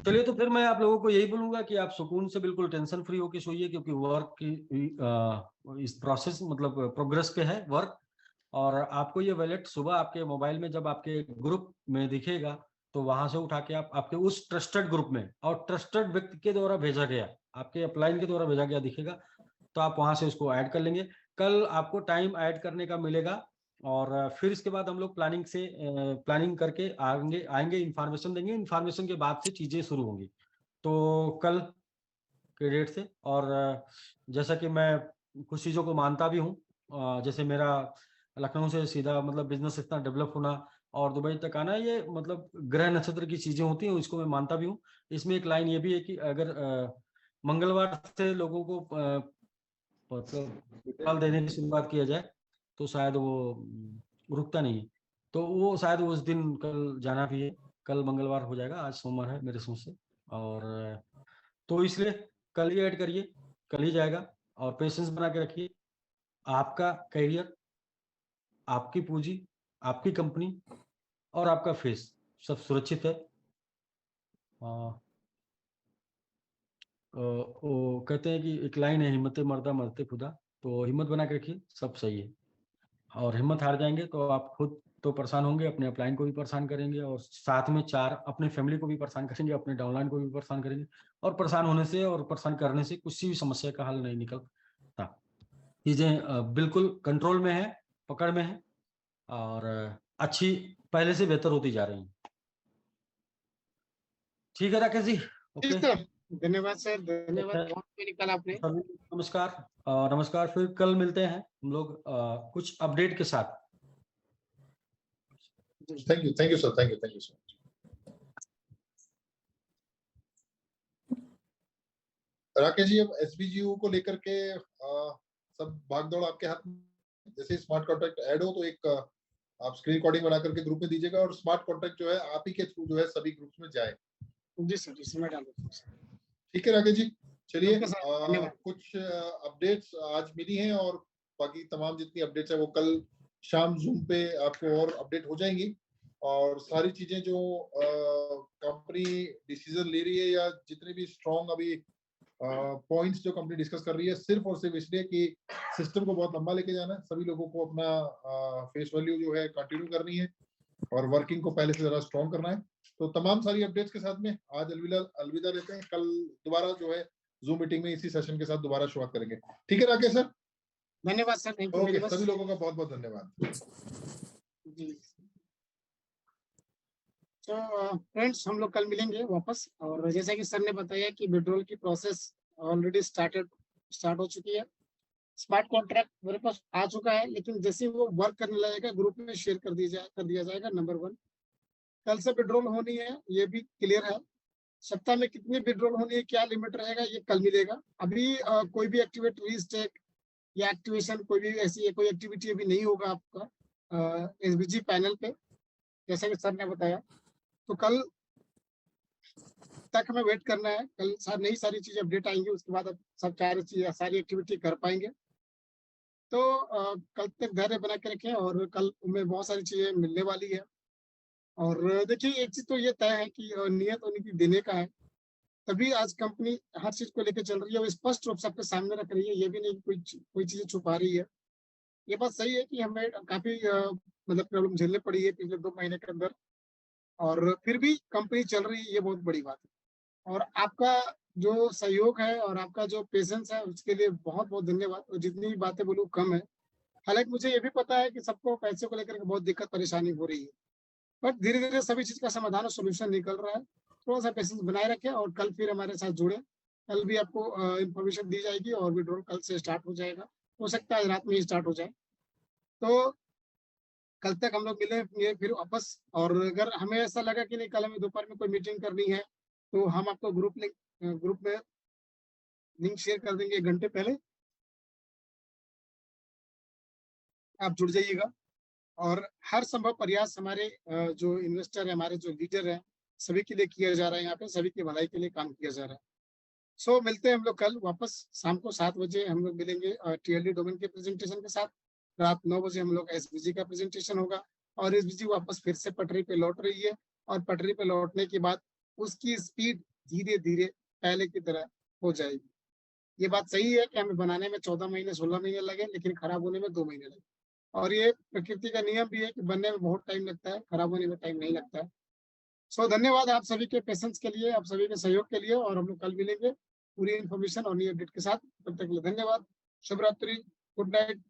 चलिए, तो फिर मैं आप लोगों को यही बोलूंगा कि आप सुकून से बिल्कुल टेंशन फ्री होके सोइए, क्योंकि वर्क की इस प्रोसेस मतलब प्रोग्रेस पे है वर्क। और आपको ये वैलेट सुबह आपके मोबाइल में जब आपके ग्रुप में दिखेगा, तो वहां से उठा के आप आपके उस ट्रस्टेड ग्रुप में और ट्रस्टेड व्यक्ति के द्वारा भेजा गया, आपके अपलाइन के द्वारा भेजा गया दिखेगा, तो आप वहां से उसको ऐड कर लेंगे। कल आपको टाइम ऐड करने का मिलेगा, और फिर इसके बाद हम लोग प्लानिंग करके आएंगे इंफॉर्मेशन देंगे। इंफॉर्मेशन के बाद से चीजें शुरू होंगी, तो कल के डेट से। और जैसा कि मैं कुछ चीज़ों को मानता भी हूँ, जैसे मेरा लखनऊ से सीधा मतलब बिजनेस इतना डेवलप होना और दुबई तक आना, ये मतलब ग्रह नक्षत्र की चीजें होती हैं, इसको मैं मानता भी हूँ। इसमें एक लाइन ये भी है कि अगर मंगलवार से लोगों को मतलब फल देने की शुरुआत किया जाए तो शायद वो रुकता नहीं है। तो वो शायद उस दिन कल जाना भी है। कल मंगलवार हो जाएगा, आज सोमवार है मेरे सोच से। और तो इसलिए कल ही ऐड करिए, कल ही जाएगा। और पेशेंस बना के रखिए। आपका करियर, आपकी पूंजी, आपकी कंपनी और आपका फेस सब सुरक्षित है। वो कहते हैं कि एक लाइन है, हिम्मत मर्दा मरते खुदा। तो हिम्मत बना के रखिए, सब सही है। और हिम्मत हार जाएंगे तो आप खुद तो परेशान होंगे, अपने अपलाइन को भी परेशान करेंगे, और साथ में 4 अपने फैमिली को भी परेशान करेंगे, अपने डाउनलाइन को भी परेशान करेंगे। और परेशान होने से और परेशान करने से किसी भी समस्या का हल नहीं निकलता। चीजें बिल्कुल कंट्रोल में है, पकड़ में है, और अच्छी पहले से बेहतर होती जा रही हैं। ठीक है राकेश जी, ओके। धन्यवाद सर, धन्यवाद बहुत निकाला आपने। नमस्कार। नमस्कार, फिर कल मिलते हैं हम लोग कुछ अपडेट के साथ। Thank you sir, thank you so much. Rakesh ji, अब एसबीजीयू को लेकर के सब भागदौड़ आपके हाथ में। जैसे स्मार्ट कॉन्ट्रैक्ट ऐड हो तो एक आप स्क्रीन रिकॉर्डिंग बना करके ग्रुप में दीजिएगा, और स्मार्ट कॉन्ट्रैक्ट जो है आप ही के थ्रू जो है सभी ग्रुप्स में जाए। जी सर, मैं डाल दूंगा। ठीक है राकेश जी, चलिए। धन्यवाद। कुछ अपडेट्स आज मिली हैं, और बाकी तमाम जितनी अपडेट्स है वो कल शाम जूम पे आपको और अपडेट हो जाएंगी। और सारी चीजें जो कंपनी डिसीजन ले रही है, या जितने भी स्ट्रॉन्ग अभी पॉइंट्स जो कंपनी डिस्कस कर रही है, सिर्फ और सिर्फ इसलिए कि सिस्टम को बहुत लंबा लेके जाना है, सभी लोगों को अपना फेस वैल्यू जो है कंटिन्यू करनी है, और वर्किंग को पहले से ज्यादा स्ट्रॉन्ग करना है। तो तमाम सारी अपडेट्स के साथ में आज अलविदा लेते हैं। कल दोबारा जो है जूम मीटिंग में इसी सेशन के साथ दोबारा शुरुआत करेंगे। ठीक है राकेश सर, धन्यवाद सर, थैंक यू। ओके, सभी लोगों का बहुत बहुत धन्यवाद। जी। तो फ्रेंड्स हम लोग कल मिलेंगे वापस, और जैसा कि सर ने बताया कि विड्रॉल की प्रोसेस ऑलरेडी स्टार्ट हो चुकी है। स्मार्ट कॉन्ट्रैक्ट मेरे पास आ चुका है, लेकिन जैसे वो वर्क करने लगेगा ग्रुप में शेयर कर दिया जाएगा। नंबर 1, कल से विड्रॉल होनी है ये भी क्लियर है। सप्ताह में कितनी विड्रॉल होनी है, क्या लिमिट रहेगा, ये कल मिलेगा। अभी कोई भी एक्टिवेट रीस्टेक या एक्टिवेशन कोई भी ऐसी कोई एक्टिविटी अभी नहीं होगा आपका एसबीजी पैनल पे, जैसा कि सर ने बताया। तो कल तक हमें वेट करना है। कल नई सारी चीजें अपडेट आएंगी, उसके बाद अब सब सारी एक्टिविटी कर पाएंगे। तो कल तक धैर्य बना के रखें, और कल में बहुत सारी चीजें मिलने वाली है। और देखिए एक चीज तो ये तय है कि नियत उनकी देने का है, तभी आज कंपनी हर चीज को लेकर चल रही है और स्पष्ट रूप से आपके सामने रख रही है। ये भी नहीं कोई चीजें छुपा रही है। ये बात सही है कि हमें काफी मतलब प्रॉब्लम झेलनी पड़ी है पिछले 2 महीने के अंदर, और फिर भी कंपनी चल रही है, ये बहुत बड़ी बात है। और आपका जो सहयोग है और आपका जो पेशेंस है, उसके लिए बहुत बहुत धन्यवाद। और जितनी भी बातें बोलूँ कम है। हालांकि मुझे ये भी पता है कि सबको पैसे को लेकर बहुत दिक्कत परेशानी हो रही है, बट धीरे धीरे सभी चीज का समाधान और सोल्यूशन निकल रहा है। थोड़ा सा पेशेंस बनाए रखें और कल फिर हमारे साथ जुड़े। कल भी आपको इंफॉर्मेशन दी जाएगी और विड्रॉल कल से स्टार्ट हो जाएगा। हो सकता है रात में ही स्टार्ट हो जाए। तो कल तक हम लोग मिले फिर वापस। और अगर हमें ऐसा लगा कि नहीं कल हमें दोपहर में कोई मीटिंग करनी है, तो हम आपको ग्रुप में लिंक शेयर कर देंगे 1 घंटे पहले, आप जुड़ जाइएगा। और हर संभव प्रयास हमारे जो इन्वेस्टर है, हमारे जो लीडर हैं, सभी के लिए किया जा रहा है। यहाँ पे सभी की भलाई के लिए काम किया जा रहा है। सो मिलते हैं हम लोग कल वापस शाम को 7 बजे हम लोग मिलेंगे टीएलडी डोमेन के प्रेजेंटेशन के साथ। रात 9 बजे हम लोग एसबीजी का प्रेजेंटेशन होगा, और एसबीजी वापस फिर से पटरी पे लौट रही है। और पटरी पे लौटने के बाद उसकी स्पीड धीरे धीरे पहले की तरह हो जाएगी। ये बात सही है कि हमें बनाने में 14 महीने 16 महीने लगे, लेकिन खराब होने में 2 महीने लगे। और ये प्रकृति का नियम भी है कि बनने में बहुत टाइम लगता है, खराब होने में टाइम नहीं लगता है। सो धन्यवाद आप सभी के पेशेंस के लिए, आप सभी के सहयोग के लिए। और हम लोग कल मिलेंगे पूरी इन्फॉर्मेशन और नई अपडेट के साथ। तब तक के लिए धन्यवाद। शुभ रात्रि, गुड नाइट।